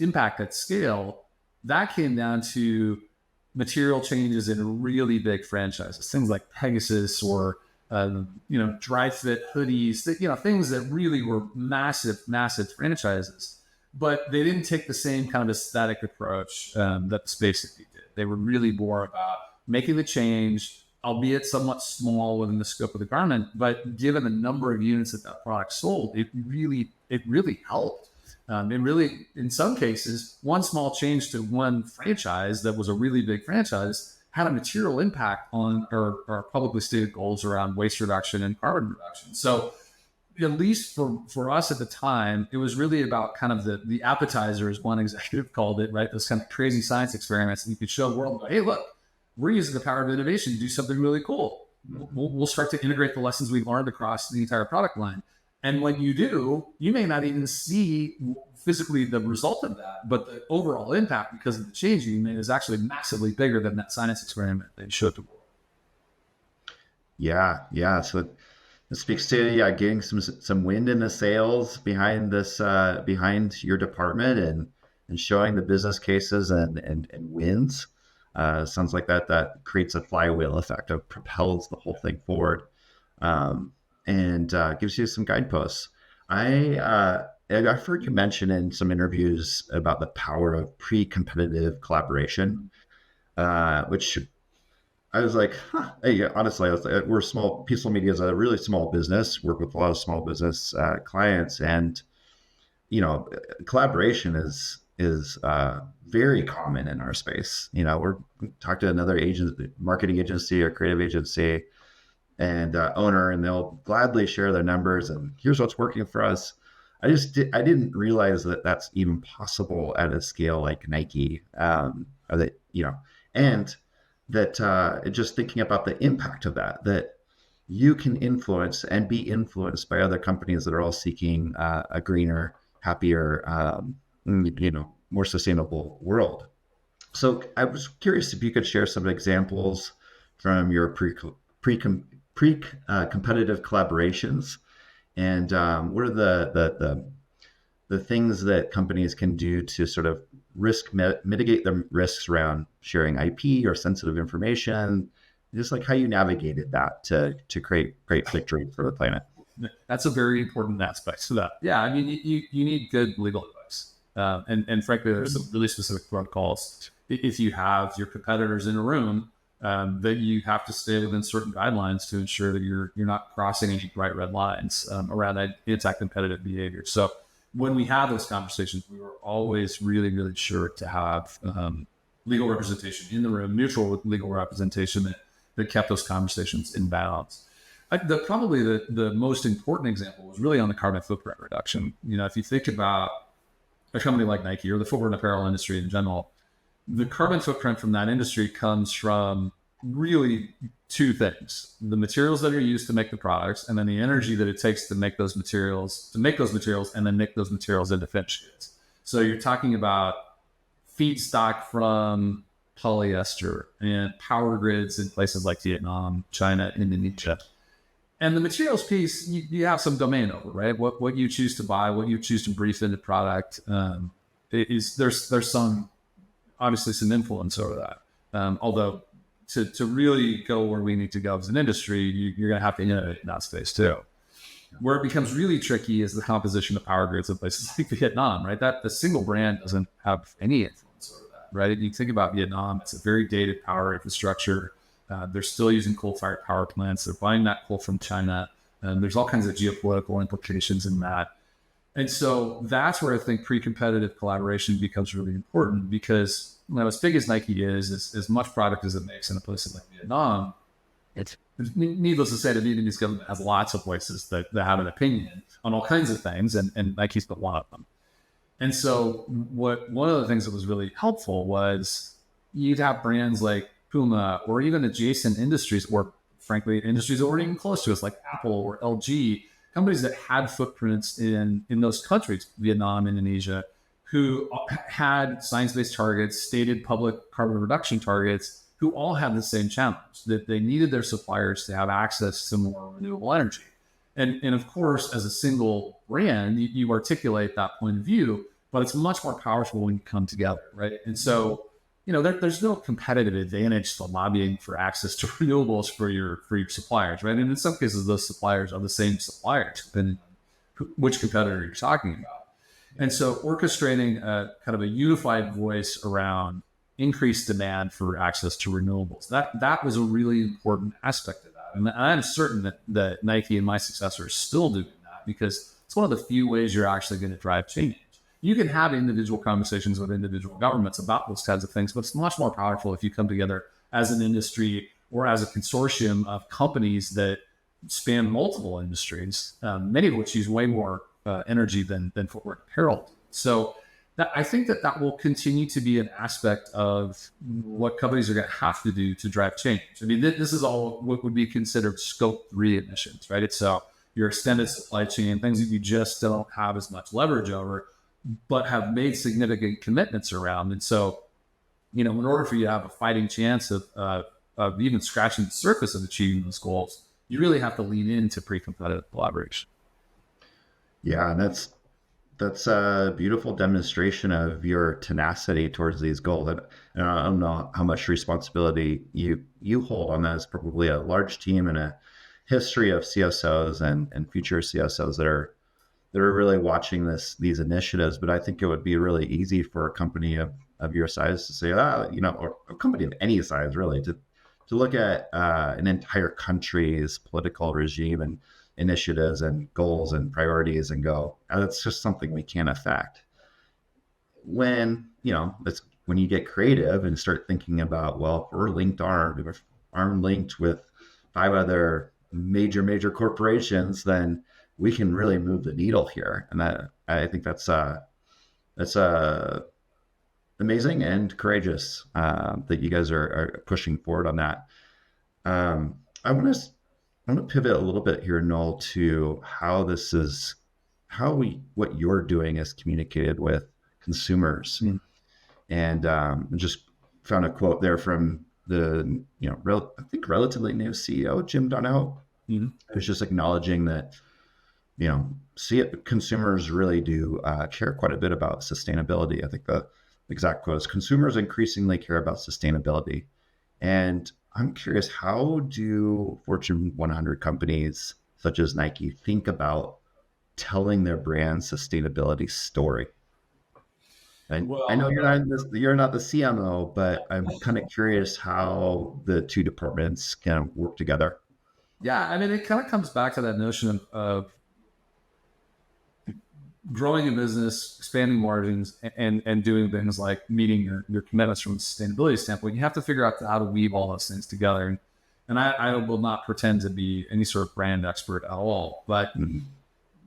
impact at scale, that came down to material changes in really big franchises, things like Pegasus or dry fit hoodies, things that really were massive franchises, but they didn't take the same kind of aesthetic approach that the Space Hippie did. They were really more about making the change, albeit somewhat small within the scope of the garment, but given the number of units that product sold, it really helped. And really, in some cases, one small change to one franchise that was a really big franchise had a material impact on our publicly stated goals around waste reduction and carbon reduction. So at least for us at the time, it was really about kind of the appetizer, as one executive called it, right? Those kind of crazy science experiments that you could show the world, hey, look, we're using the power of innovation to do something really cool. We'll start to integrate the lessons we've learned across the entire product line. And when you do, you may not even see physically the result of that, but the overall impact because of the change you made is actually massively bigger than that science experiment they showed the world. Yeah. So it speaks to getting some wind in the sails behind this behind your department and showing the business cases and wins. Sounds like that creates a flywheel effect that propels the whole thing forward. And gives you some guideposts. I've heard you mention in some interviews about the power of pre-competitive collaboration, which I was like, Hey, honestly, we're small. Peaceful Media is a really small business. Work with a lot of small business clients, and collaboration is very common in our space. We're talk to another marketing agency or creative agency and owner, and they'll gladly share their numbers and here's what's working for us. I didn't realize that that's even possible at a scale like Nike, and that just thinking about the impact of that you can influence and be influenced by other companies that are all seeking a greener, happier, more sustainable world. So I was curious if you could share some examples from your pre-competitive collaborations, and what are the things that companies can do to sort of mitigate the risks around sharing IP or sensitive information, just like how you navigated that to create great victory for the planet. That's a very important aspect to that. Yeah, I mean, you need good legal advice, and frankly, there's some really specific protocols if you have your competitors in a room. That you have to stay within certain guidelines to ensure that you're not crossing any bright red lines around anti-competitive behavior. So when we have those conversations, we were always really, really sure to have legal representation in the room, mutual legal representation that kept those conversations in balance. Probably the most important example was really on the carbon footprint reduction. If you think about a company like Nike or the footwear and apparel industry in general, the carbon footprint from that industry comes from really two things: the materials that are used to make the products, and then the energy that it takes to make those materials, and then make those materials into finished goods. So you're talking about feedstock from polyester and power grids in places like Vietnam, China, Indonesia. And the materials piece, you have some domain over, right? What you choose to buy, what you choose to brief into product, there's some, obviously some influence over that. Although to really go where we need to go as an industry, you're going to have to innovate in that space too. Where it becomes really tricky is the composition of power grids in places like Vietnam, right? That the single brand doesn't have any influence over that, right? You think about Vietnam, it's a very dated power infrastructure. They're still using coal-fired power plants. They're buying that coal from China. There's all kinds of geopolitical implications in that. And so that's where I think pre-competitive collaboration becomes really important, because as big as Nike is, as much product as it makes in a place like Vietnam, it's needless to say, the Vietnamese government has lots of places that have an opinion on all kinds of things, and Nike's but one of them. And so one of the things that was really helpful was you'd have brands like Puma or even adjacent industries, or frankly, industries that weren't even close to us, like Apple or LG, companies that had footprints in those countries, Vietnam, Indonesia, who had science-based targets, stated public carbon reduction targets, who all had the same challenge, that they needed their suppliers to have access to more renewable energy. And of course, as a single brand, you articulate that point of view, but it's much more powerful when you come together, right? And so, there's no competitive advantage to lobbying for access to renewables for your suppliers, right? And in some cases, those suppliers are the same suppliers, depending on which competitor you're talking about. And so, orchestrating a kind of a unified voice around increased demand for access to renewables, that was a really important aspect of that. And I'm certain that Nike and my successor are still doing that, because it's one of the few ways you're actually going to drive change. You can have individual conversations with individual governments about those kinds of things, but it's much more powerful if you come together as an industry or as a consortium of companies that span multiple industries, many of which use way more energy than footwear and apparel. So I think that will continue to be an aspect of what companies are going to have to do to drive change. I mean, this is all what would be considered scope 3 emissions, right? It's your extended supply chain, things that you just don't have as much leverage over, but have made significant commitments around. And so, in order for you to have a fighting chance of even scratching the surface of achieving those goals, you really have to lean into pre-competitive collaboration. Yeah, and that's a beautiful demonstration of your tenacity towards these goals. And I don't know how much responsibility you hold on that. It's probably a large team and a history of CSOs and future CSOs that are really watching these initiatives. But I think it would be really easy for a company of your size to say, or a company of any size really, to look at an entire country's political regime and initiatives and goals and priorities and go, that's just something we can't affect. When you get creative and start thinking about, well, if we're linked with 5 other major corporations, then we can really move the needle here. And that, I think that's amazing and courageous that you guys are pushing forward on that. I want to pivot a little bit here, Noel, to what you're doing is communicated with consumers. And just found a quote there from the I think relatively new CEO Jim Donnell, who's just acknowledging that consumers really do care quite a bit about sustainability. I think the exact quote is, consumers increasingly care about sustainability. And I'm curious, how do Fortune 100 companies such as Nike think about telling their brand sustainability story? And I know you're not the CMO, but I'm kind of curious how the two departments can work together. Yeah, I mean, it kind of comes back to that notion of growing a business, expanding margins, and doing things like meeting your commitments from a sustainability standpoint. You have to figure out how to weave all those things together. And I will not pretend to be any sort of brand expert at all, but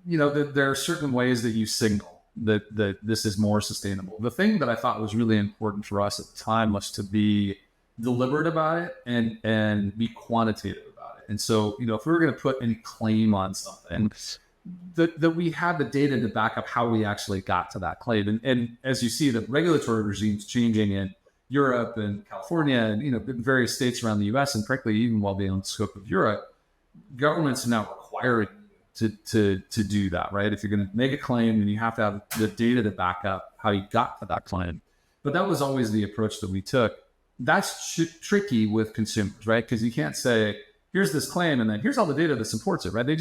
there are certain ways that you signal that this is more sustainable. The thing that I thought was really important for us at the time was to be deliberate about it and be quantitative about it. And so, if we were going to put any claim on something, that we had the data to back up how we actually got to that claim. And as you see, the regulatory regime's changing in Europe and California and, various states around the US, and frankly, even while being on the scope of Europe, governments are now requiring you to do that, right? If you're going to make a claim, then you have to have the data to back up how you got to that claim. But that was always the approach that we took. That's tricky with consumers, right? Because you can't say, here's this claim, and then here's all the data that supports it, right? They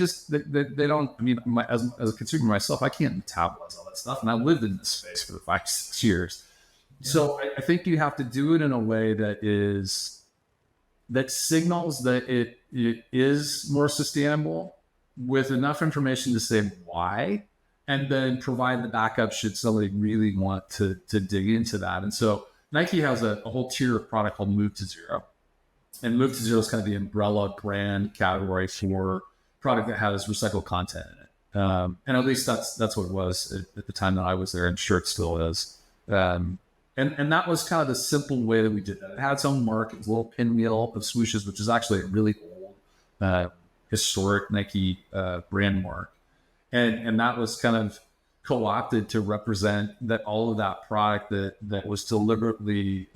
don't, I mean, as a consumer myself, I can't metabolize all that stuff. And I lived in this space for the 5-6 years. Yeah. So I think you have to do it in a way that signals that it is more sustainable, with enough information to say why, and then provide the backup should somebody really want to dig into that. And so Nike has a whole tier of product called Move to Zero. And Move to Zero is kind of the umbrella brand category for product that has recycled content in And at least that's what it was at the time that I was there, and sure it still is. And that was kind of the simple way that we did that. It had its own mark, it was a little pinwheel of swooshes, which is actually a really old, historic Nike brand mark. And that was kind of co-opted to represent that all of that product that was deliberately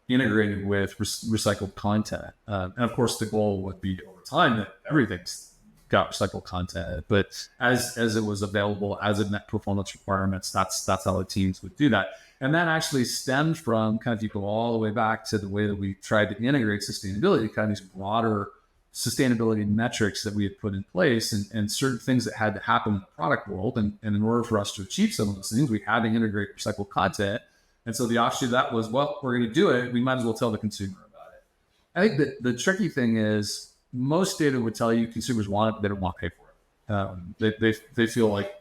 integrated with recycled content. And of course, the goal would be over time that everything's got recycled content. But as it was available, as it met performance requirements, that's how the teams would do that. And that actually stemmed from kind of, you go all the way back to the way that we tried to integrate sustainability, kind of these broader sustainability metrics that we had put in place, and certain things that had to happen in the product world. And in order for us to achieve some of those things, we had to integrate recycled content. And so the offshoot of that was, well, we're going to do it. We might as well tell the consumer about it. I think that the tricky thing is most data would tell you consumers want it, but they don't want to pay for it. They feel like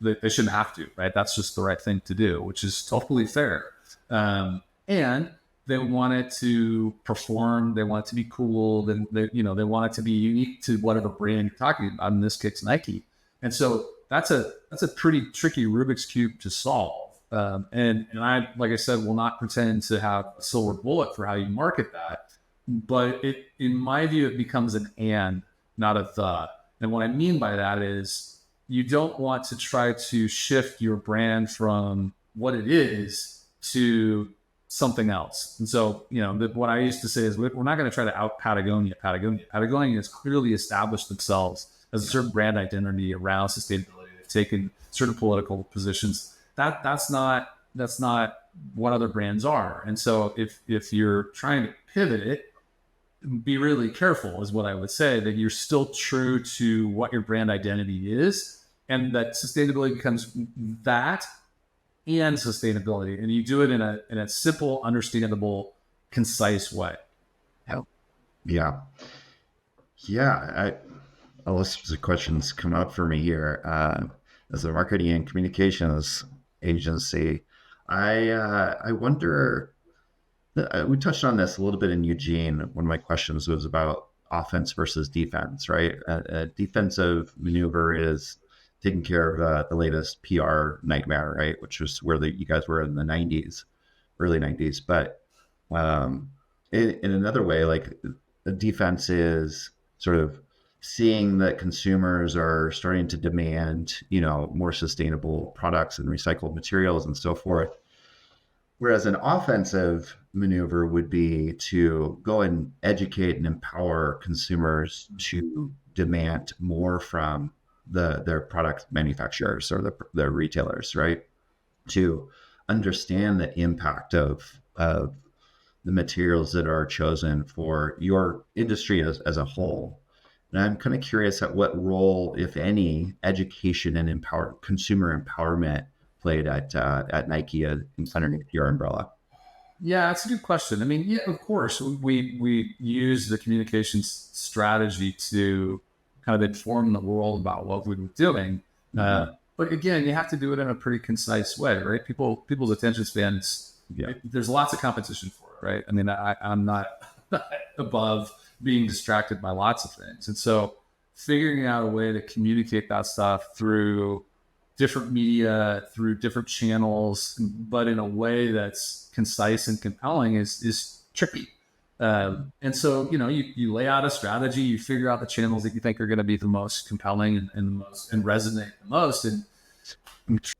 they shouldn't have to, right? That's just the right thing to do, which is totally fair. And they want it to perform. They want it to be cool. Then they want it to be unique to whatever brand you're talking about. In this case, Nike. And so that's a pretty tricky Rubik's Cube to solve. And I, like I said, will not pretend to have a silver bullet for how you market that. But in my view, it becomes an and, not a the. And what I mean by that is you don't want to try to shift your brand from what it is to something else. And so, what I used to say is we're not going to try to out Patagonia. Patagonia has clearly established themselves as a certain brand identity around sustainability. They've taken certain political positions. That's not what other brands are. And so if you're trying to pivot it, be really careful is what I would say, that you're still true to what your brand identity is, and that sustainability becomes that and sustainability, and you do it in a simple, understandable, concise way. Yeah. A list of questions come up for me here. As a marketing and communications agency, I wonder. We touched on this a little bit in Eugene. One of my questions was about offense versus defense, right? A defensive maneuver is taking care of the latest PR nightmare, right? Which was where you guys were in the 90s, early 90s. But in another way, like the defense is sort of seeing that consumers are starting to demand, more sustainable products and recycled materials and so forth. Whereas an offensive maneuver would be to go and educate and empower consumers to demand more from their product manufacturers or their retailers, right? To understand the impact of the materials that are chosen for your industry as a whole. And I'm kind of curious at what role, if any, education and consumer empowerment played at Nike underneath your umbrella. Yeah, that's a good question. I mean, yeah, of course, we use the communications strategy to kind of inform the world about what we were doing. But again, you have to do it in a pretty concise way, right? People's attention spans, there's lots of competition for it, right? I mean, I'm not above being distracted by lots of things. And so figuring out a way to communicate that stuff through different media, through different channels, but in a way that's concise and compelling is tricky. And so, you lay out a strategy, you figure out the channels that you think are going to be the most compelling and resonate the most, and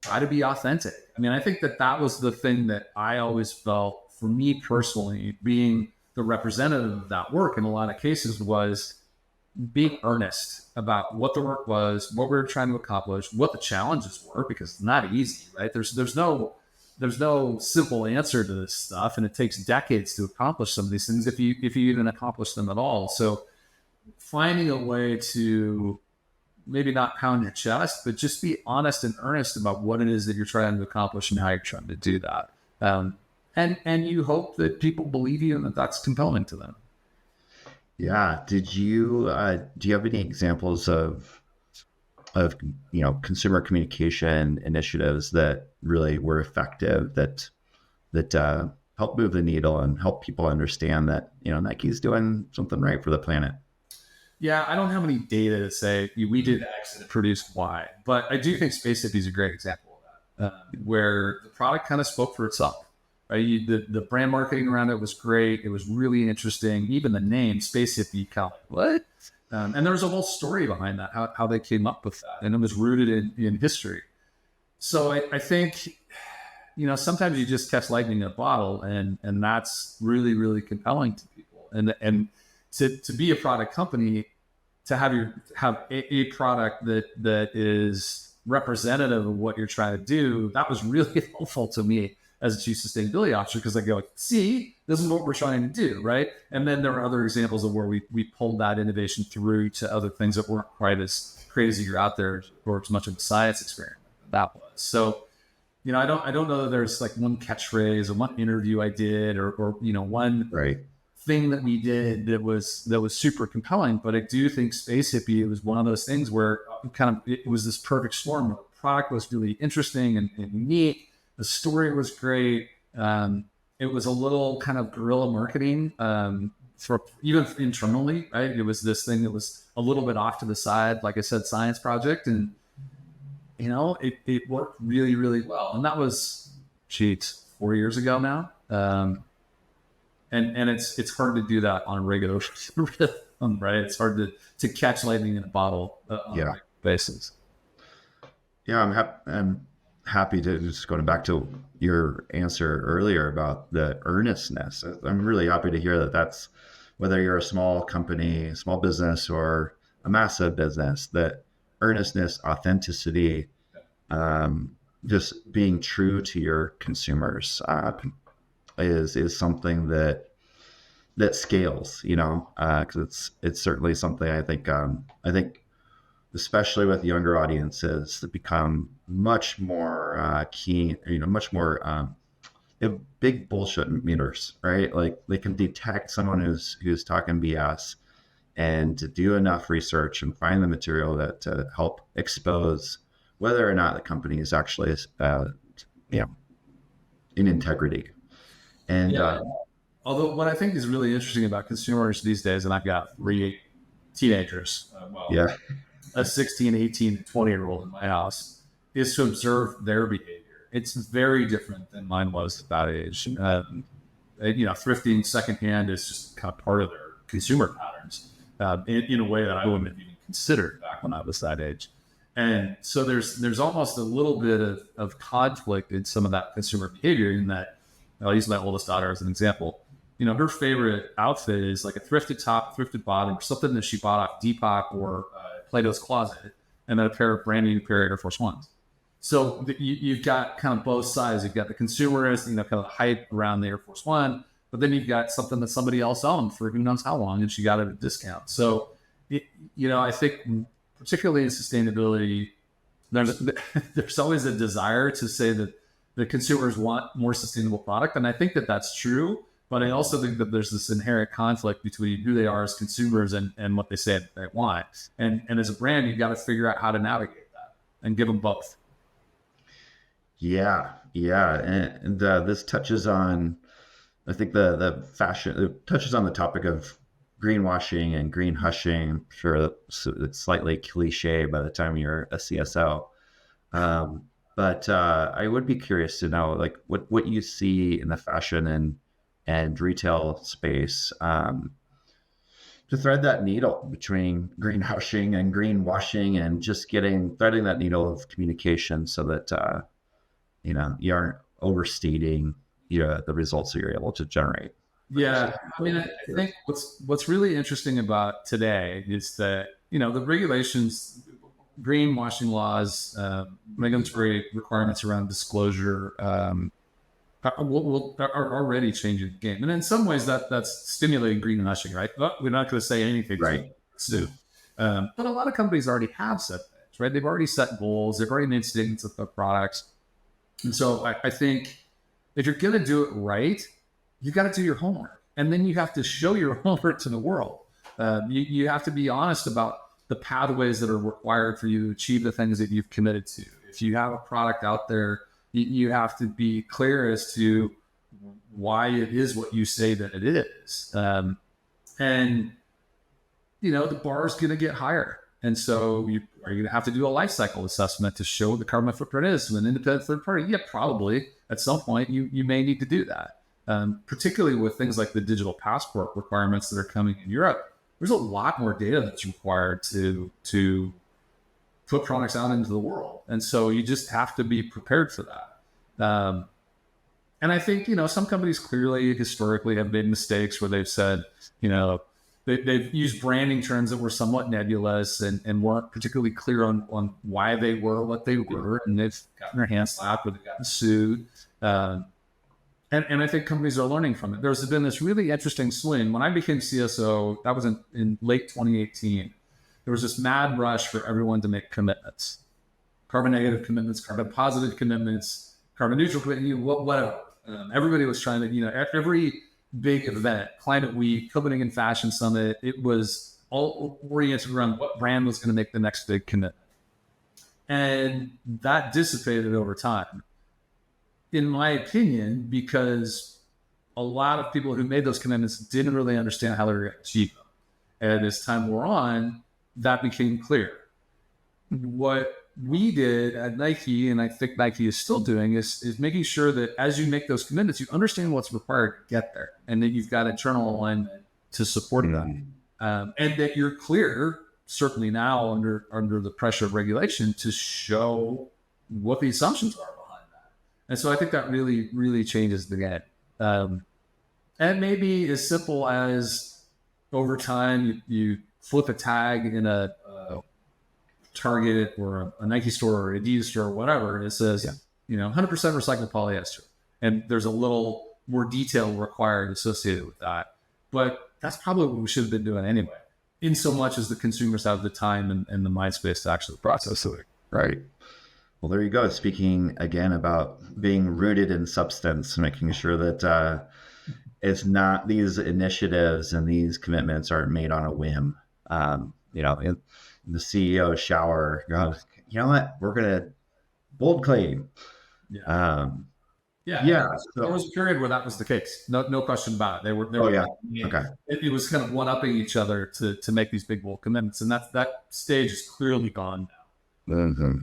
try to be authentic. I mean, I think that was the thing that I always felt, for me personally, being the representative of that work in a lot of cases, was being earnest about what the work was, what we were trying to accomplish, what the challenges were, because it's not easy, right? There's no simple answer to this stuff, and it takes decades to accomplish some of these things if you even accomplish them at all. So finding a way to maybe not pound your chest, but just be honest and earnest about what it is that you're trying to accomplish and how you're trying to do that. And you hope that people believe you and that that's compelling to them. Yeah. Do you have any examples of consumer communication initiatives that really were effective, that help move the needle and help people understand that Nike's doing something right for the planet? Yeah, I don't have any data to say we did X and it produced Y, but I do think Space Hippie is a great example of that, where the product kind of spoke for itself. Right? The brand marketing around it was great. It was really interesting. Even the name Space Hippie, what? And there was a whole story behind that, how they came up with that, and it was rooted in history. So I think, sometimes you just catch lightning in a bottle, and that's really, really compelling to people. And to be a product company, to have a product that is representative of what you're trying to do, that was really helpful to me as a chief sustainability officer, because I go, see, this is what we're trying to do, right? And then there are other examples of where we pulled that innovation through to other things that weren't quite as crazy or out there or as much of a science experiment that was. So, I don't know that there's like one catchphrase or one interview I did or one Right. thing that we did that was super compelling. But I do think Space Hippie, it was one of those things where it was this perfect storm. The product was really interesting and unique. The story was great. It was a little kind of guerrilla marketing for even internally, right? It was this thing that was a little bit off to the side, like I said, science project, and it worked really, really well. And that was 4 years ago now. And it's hard to do that on a regular rhythm, right? It's hard to catch lightning in a bottle on a regular basis. Yeah, I'm happy to just going back to your answer earlier about the earnestness. I'm really happy to hear that's whether you're a small company, small business, or a massive business, that earnestness, authenticity, just being true to your consumers is something that scales, because it's certainly something I think especially with younger audiences that become much more keen, much more they have big bullshit meters, right? Like they can detect someone who's talking BS, and to do enough research and find the material to help expose whether or not the company is actually in integrity. And although what I think is really interesting about consumers these days, and I've got 3 teenagers, a 16, 18, 20-year-old in my house, is to observe their behavior. It's very different than mine was at that age. Thrifting secondhand is just kind of part of their consumer patterns in a way that I wouldn't have even considered back when I was that age. And so there's almost a little bit of conflict in some of that consumer behavior, in that I'll use my oldest daughter as an example. Her favorite outfit is like a thrifted top, thrifted bottom, or something that she bought off Depop or Plato's Closet, and then a pair of brand new pair of Air Force Ones. So you've got kind of both sides. You've got the consumerist, kind of hype around the Air Force One, but then you've got something that somebody else owned for who knows how long, and she got it at a discount. So, I think particularly in sustainability, there's always a desire to say that the consumers want more sustainable product, and I think that that's true. But I also think that there's this inherent conflict between who they are as consumers and what they say they want. And as a brand, you've got to figure out how to navigate that and give them both. Yeah. And this touches on, I think the fashion, it touches on the topic of greenwashing and green hushing. I'm sure it's slightly cliche by the time you're a CSO. But I would be curious to know, like, what you see in the fashion and retail space to thread that needle between green hushing and greenwashing, and just threading that needle of communication so that you aren't overstating the results that you're able to generate. Yeah, I mean, I think what's really interesting about today is that the regulations, greenwashing laws, regulatory requirements around disclosure are already changing the game, and in some ways that's stimulating green hushing, right? But we're not going to say anything, right? But a lot of companies already have set things, right? They've already set goals. They've already made statements of their products, and so I think if you're going to do it right, you got to do your homework, and then you have to show your homework to the world. You have to be honest about the pathways that are required for you to achieve the things that you've committed to. If you have a product out there, you have to be clear as to why it is what you say that it is. And the bar is going to get higher. And so you are going to have to do a life cycle assessment to show what the carbon footprint is to an independent third party. Yeah, probably at some point you may need to do that. Particularly with things like the digital passport requirements that are coming in Europe. There's a lot more data that's required to put products out into the world. And so you just have to be prepared for that. And I think, some companies clearly historically have made mistakes where they've said, they've used branding terms that were somewhat nebulous and weren't particularly clear on why they were what they were. And they've gotten their hands slapped or they've gotten sued. And I think companies are learning from it. There's been this really interesting swing. When I became CSO, that was in late 2018, there was this mad rush for everyone to make commitments. Carbon negative commitments, carbon positive commitments, carbon neutral commitments, whatever. Everybody was trying to, every big event, Climate Week, Copenhagen Fashion Summit, it was all oriented around what brand was going to make the next big commitment. And that dissipated over time, in my opinion, because a lot of people who made those commitments didn't really understand how they were going to achieve them. And as time wore on, that became clear. What we did at Nike, and I think Nike is still doing, is making sure that as you make those commitments, you understand what's required to get there, and that you've got internal alignment to support that, and that you're clear, certainly now under the pressure of regulation, to show what the assumptions are behind that. And so I think that really, really changes the game. And maybe as simple as over time, you flip a tag in a Target or a Nike store or Adidas store or whatever, and it says, 100% recycled polyester. And there's a little more detail required associated with that. But that's probably what we should have been doing anyway, in so much as the consumers have the time and the mind space to actually process it. Right. Well, there you go. Speaking again about being rooted in substance, making sure that it's not, these initiatives and these commitments aren't made on a whim. In the CEO shower, goes, you know what, we're going to bold claim. So there was a period where that was the case. No question about it. They were okay. It was kind of one-upping each other to make these big, bold commitments. And that stage is clearly gone now. Mm-hmm.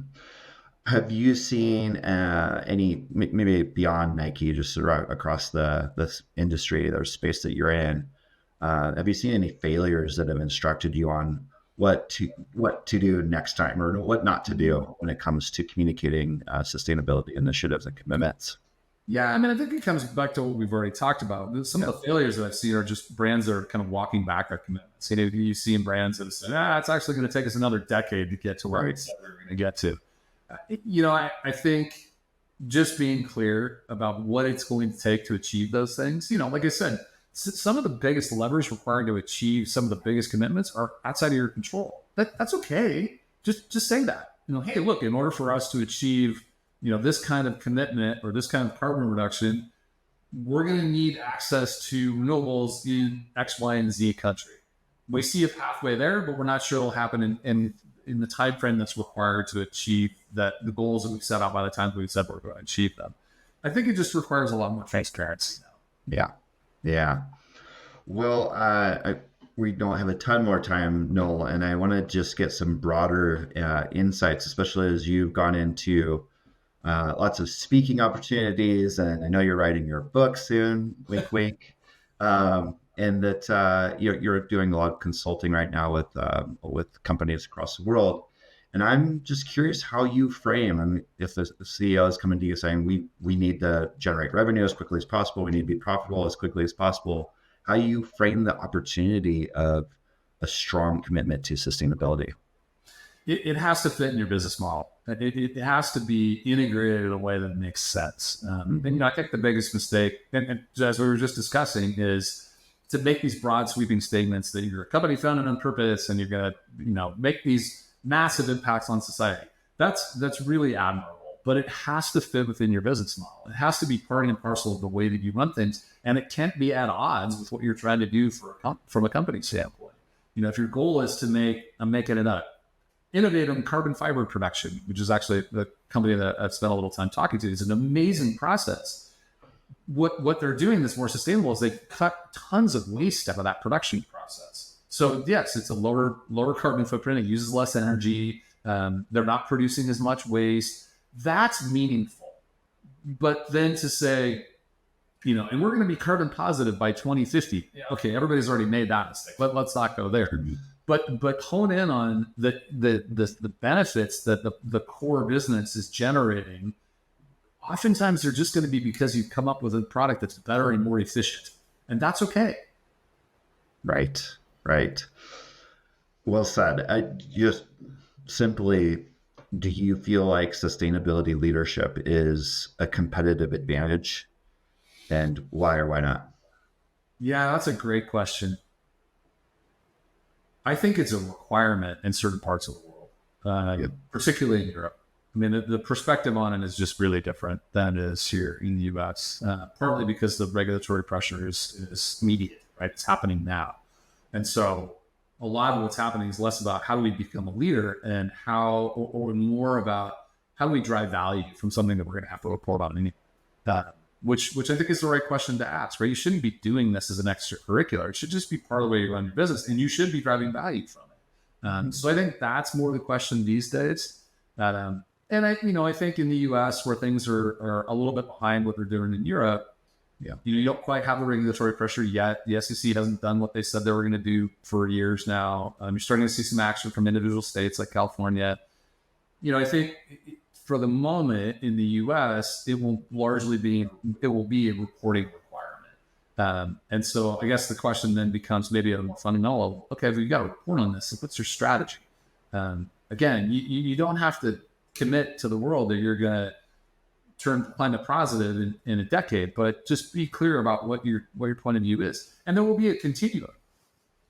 Have you seen any, maybe beyond Nike, just across this industry or space that you're in, have you seen any failures that have instructed you on what to do next time or what not to do when it comes to communicating sustainability initiatives and commitments? Yeah, I mean, I think it comes back to what we've already talked about. Some of the failures that I've seen are just brands that are kind of walking back their commitments. You see in brands that say, it's actually going to take us another decade to get to where we said we were going to get to. I think just being clear about what it's going to take to achieve those things, like I said, some of the biggest levers required to achieve some of the biggest commitments are outside of your control. That's okay. Just say that. Hey, look, in order for us to achieve, this kind of commitment or this kind of carbon reduction, we're going to need access to renewables in X, Y, and Z country. We see a pathway there, but we're not sure it'll happen in the time frame that's required to achieve the goals that we've set out by the time we've said we're going to achieve them. I think it just requires a lot more transparency now. Yeah. Well, we don't have a ton more time, Noel, and I want to just get some broader insights, especially as you've gone into lots of speaking opportunities, and I know you're writing your book soon, wink, wink, and that you're doing a lot of consulting right now with companies across the world. And I'm just curious how you frame, if the CEO is coming to you saying, we need to generate revenue as quickly as possible, we need to be profitable as quickly as possible, how you frame the opportunity of a strong commitment to sustainability. It has to fit in your business model. It has to be integrated in a way that makes sense. And I think the biggest mistake, and as we were just discussing, is to make these broad sweeping statements that you're a company founded on purpose and you're going to, make these massive impacts on society. That's really admirable, but it has to fit within your business model. It has to be part and parcel of the way that you run things, and it can't be at odds with what you're trying to do from a company standpoint. If your goal is to make it innovate on carbon fiber production, which is actually the company that I've spent a little time talking to, is an amazing process. What they're doing that's more sustainable is they cut tons of waste out of that production process. So yes, it's a lower carbon footprint. It uses less energy. They're not producing as much waste. That's meaningful. But then to say, and we're going to be carbon positive by 2050. Okay, everybody's already made that mistake. Let's not go there. But hone in on the benefits that the core business is generating. Oftentimes they're just going to be because you've come up with a product that's better and more efficient. And that's okay. Right. Well said. Do you feel like sustainability leadership is a competitive advantage? And why or why not? Yeah, that's a great question. I think it's a requirement in certain parts of the world, particularly in Europe. I mean, the perspective on it is just really different than it is here in the U.S., partly because the regulatory pressure is immediate, right? It's happening now. And so a lot of what's happening is less about how do we become a leader and or more about how do we drive value from something that we're going to have to report on anyway. Which I think is the right question to ask, right? You shouldn't be doing this as an extracurricular. It should just be part of the way you run your business, and you should be driving value from it. So I think that's more the question these days. And I think in the U.S. where things are a little bit behind what they're doing in Europe, you don't quite have the regulatory pressure yet. The SEC hasn't done what they said they were going to do for years now. You're starting to see some action from individual states like California. I think for the moment in the U.S., it will be a reporting requirement. And so I guess the question then becomes maybe a fundamental level. Okay, well, you got to report on this. What's your strategy? Again, you don't have to commit to the world that you're going to turn climate positive in a decade, but just be clear about what your point of view is. And there will be a continuum.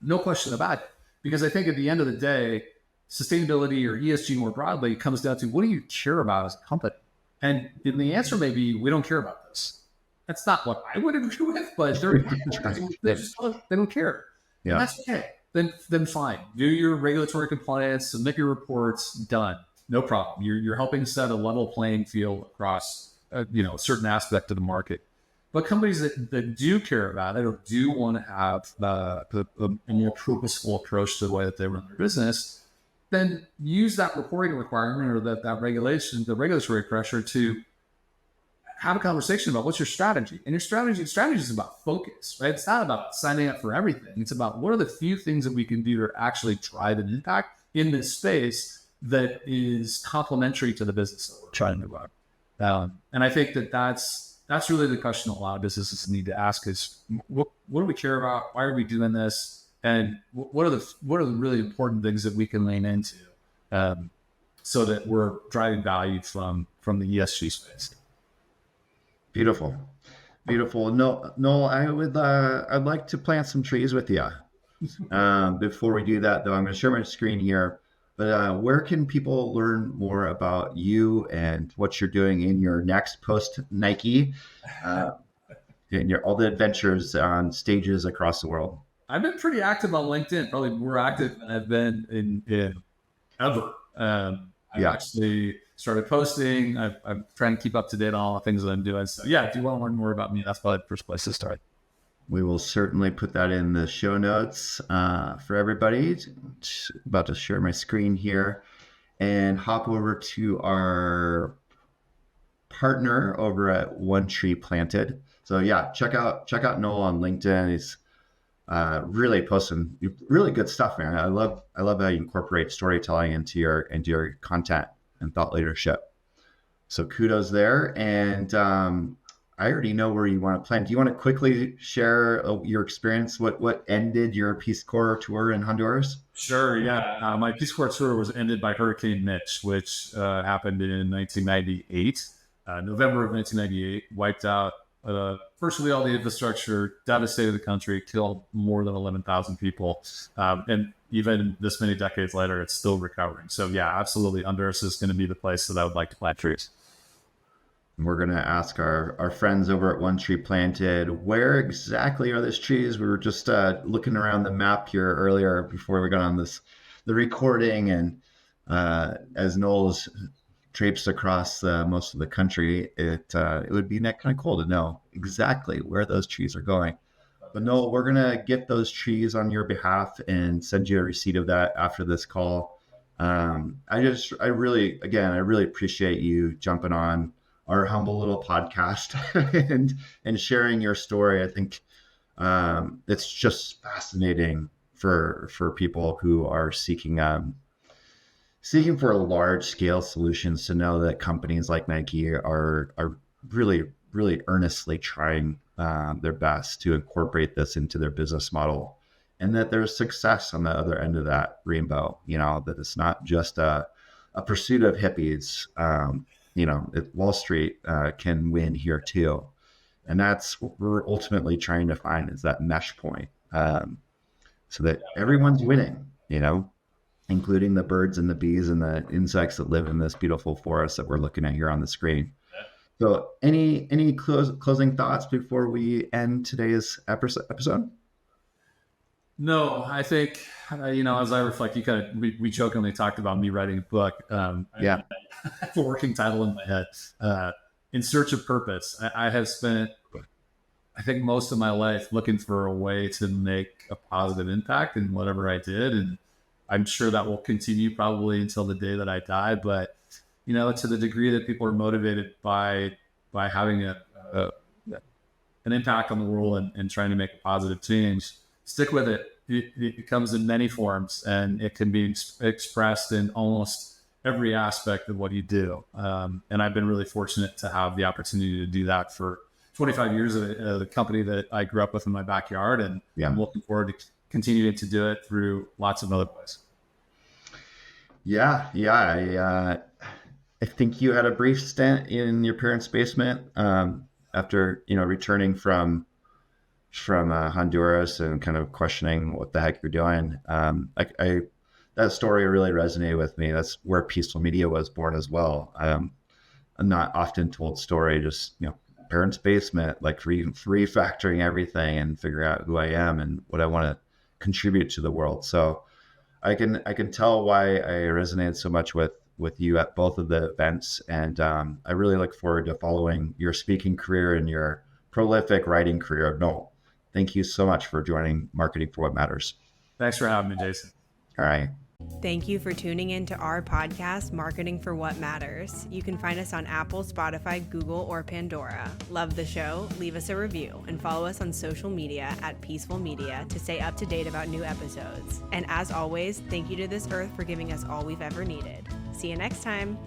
No question about it. Because I think at the end of the day, sustainability or ESG more broadly comes down to what do you care about as a company? And the answer may be, we don't care about this. That's not what I would agree with, but they don't care. Yeah. And that's okay. Then fine. Do your regulatory compliance, submit your reports, done. No problem. You're helping set a level playing field across a certain aspect of the market. But companies that do care about it or do want to have a more purposeful approach to the way that they run their business, then use that reporting requirement or that regulation, the regulatory pressure to have a conversation about what's your strategy. And your strategy is about focus, right? It's not about signing up for everything. It's about what are the few things that we can do to actually drive an impact in this space that is complementary to the business that we're trying to run. And I think that's really the question a lot of businesses need to ask is what do we care about? Why are we doing this? And what are the really important things that we can lean into so that we're driving value from the ESG space? Beautiful. Noel, I'd like to plant some trees with you. Before we do that, though, I'm going to share my screen here. But where can people learn more about you and what you're doing in your next post Nike, and all the adventures on stages across the world? I've been pretty active on LinkedIn, probably more active than I've been in ever. I've actually started posting. I'm trying to keep up to date on all the things that I'm doing. So yeah, if you want to learn more about me, that's probably the first place to start. We will certainly put that in the show notes for everybody. Just about to share my screen here and hop over to our partner over at One Tree Planted. So yeah, check out Noel on LinkedIn. He's really posting really good stuff, man. I love how you incorporate storytelling into your content and thought leadership. So kudos there. And I already know where you want to plan. Do you want to quickly share your experience? What ended your Peace Corps tour in Honduras? Sure. Yeah. My Peace Corps tour was ended by Hurricane Mitch, which happened in 1998. November of 1998, wiped out virtually all the infrastructure, devastated the country, killed more than 11,000 people. And even this many decades later, it's still recovering. So yeah, absolutely. Honduras is going to be the place that I would like to plant trees. We're going to ask our friends over at One Tree Planted, where exactly are these trees? We were just looking around the map here earlier before we got on the recording. And as Noel's traipsed across most of the country, it would be kind of cool to know exactly where those trees are going. But Noel, we're gonna get those trees on your behalf and send you a receipt of that after this call. I really appreciate you jumping on our humble little podcast and sharing your story. I think it's just fascinating for people who are seeking for large scale solutions to know that companies like Nike are really earnestly trying their best to incorporate this into their business model, and that there's success on the other end of that rainbow. That it's not just a pursuit of hippies. Wall Street can win here too, and that's what we're ultimately trying to find, is that mesh point, so that everyone's winning. Including the birds and the bees and the insects that live in this beautiful forest that we're looking at here on the screen. So any closing thoughts before we end today's episode? No, I think, as I reflect, we jokingly talked about me writing a book. Yeah. I have a working title in my head, In Search of Purpose. I have spent, I think, most of my life looking for a way to make a positive impact in whatever I did. And I'm sure that will continue probably until the day that I die. But, to the degree that people are motivated by having an impact on the world and trying to make a positive change, stick with it. It comes in many forms, and it can be expressed in almost every aspect of what you do. And I've been really fortunate to have the opportunity to do that for 25 years at the company that I grew up with in my backyard. And I'm looking forward to continuing to do it through lots of other ways. I think you had a brief stint in your parents' basement after returning from Honduras and kind of questioning what the heck you're doing. That story really resonated with me. That's where Peaceful Media was born as well. A not often told story, just parents' basement, like refactoring everything and figure out who I am and what I want to contribute to the world. So I can tell why I resonated so much with you at both of the events, and I really look forward to following your speaking career and your prolific writing career. Noel, thank you so much for joining Marketing for What Matters. Thanks for having me, Jason. All right. Thank you for tuning in to our podcast, Marketing for What Matters. You can find us on Apple, Spotify, Google, or Pandora. Love the show? Leave us a review and follow us on social media at Peaceful Media to stay up to date about new episodes. And as always, thank you to this earth for giving us all we've ever needed. See you next time.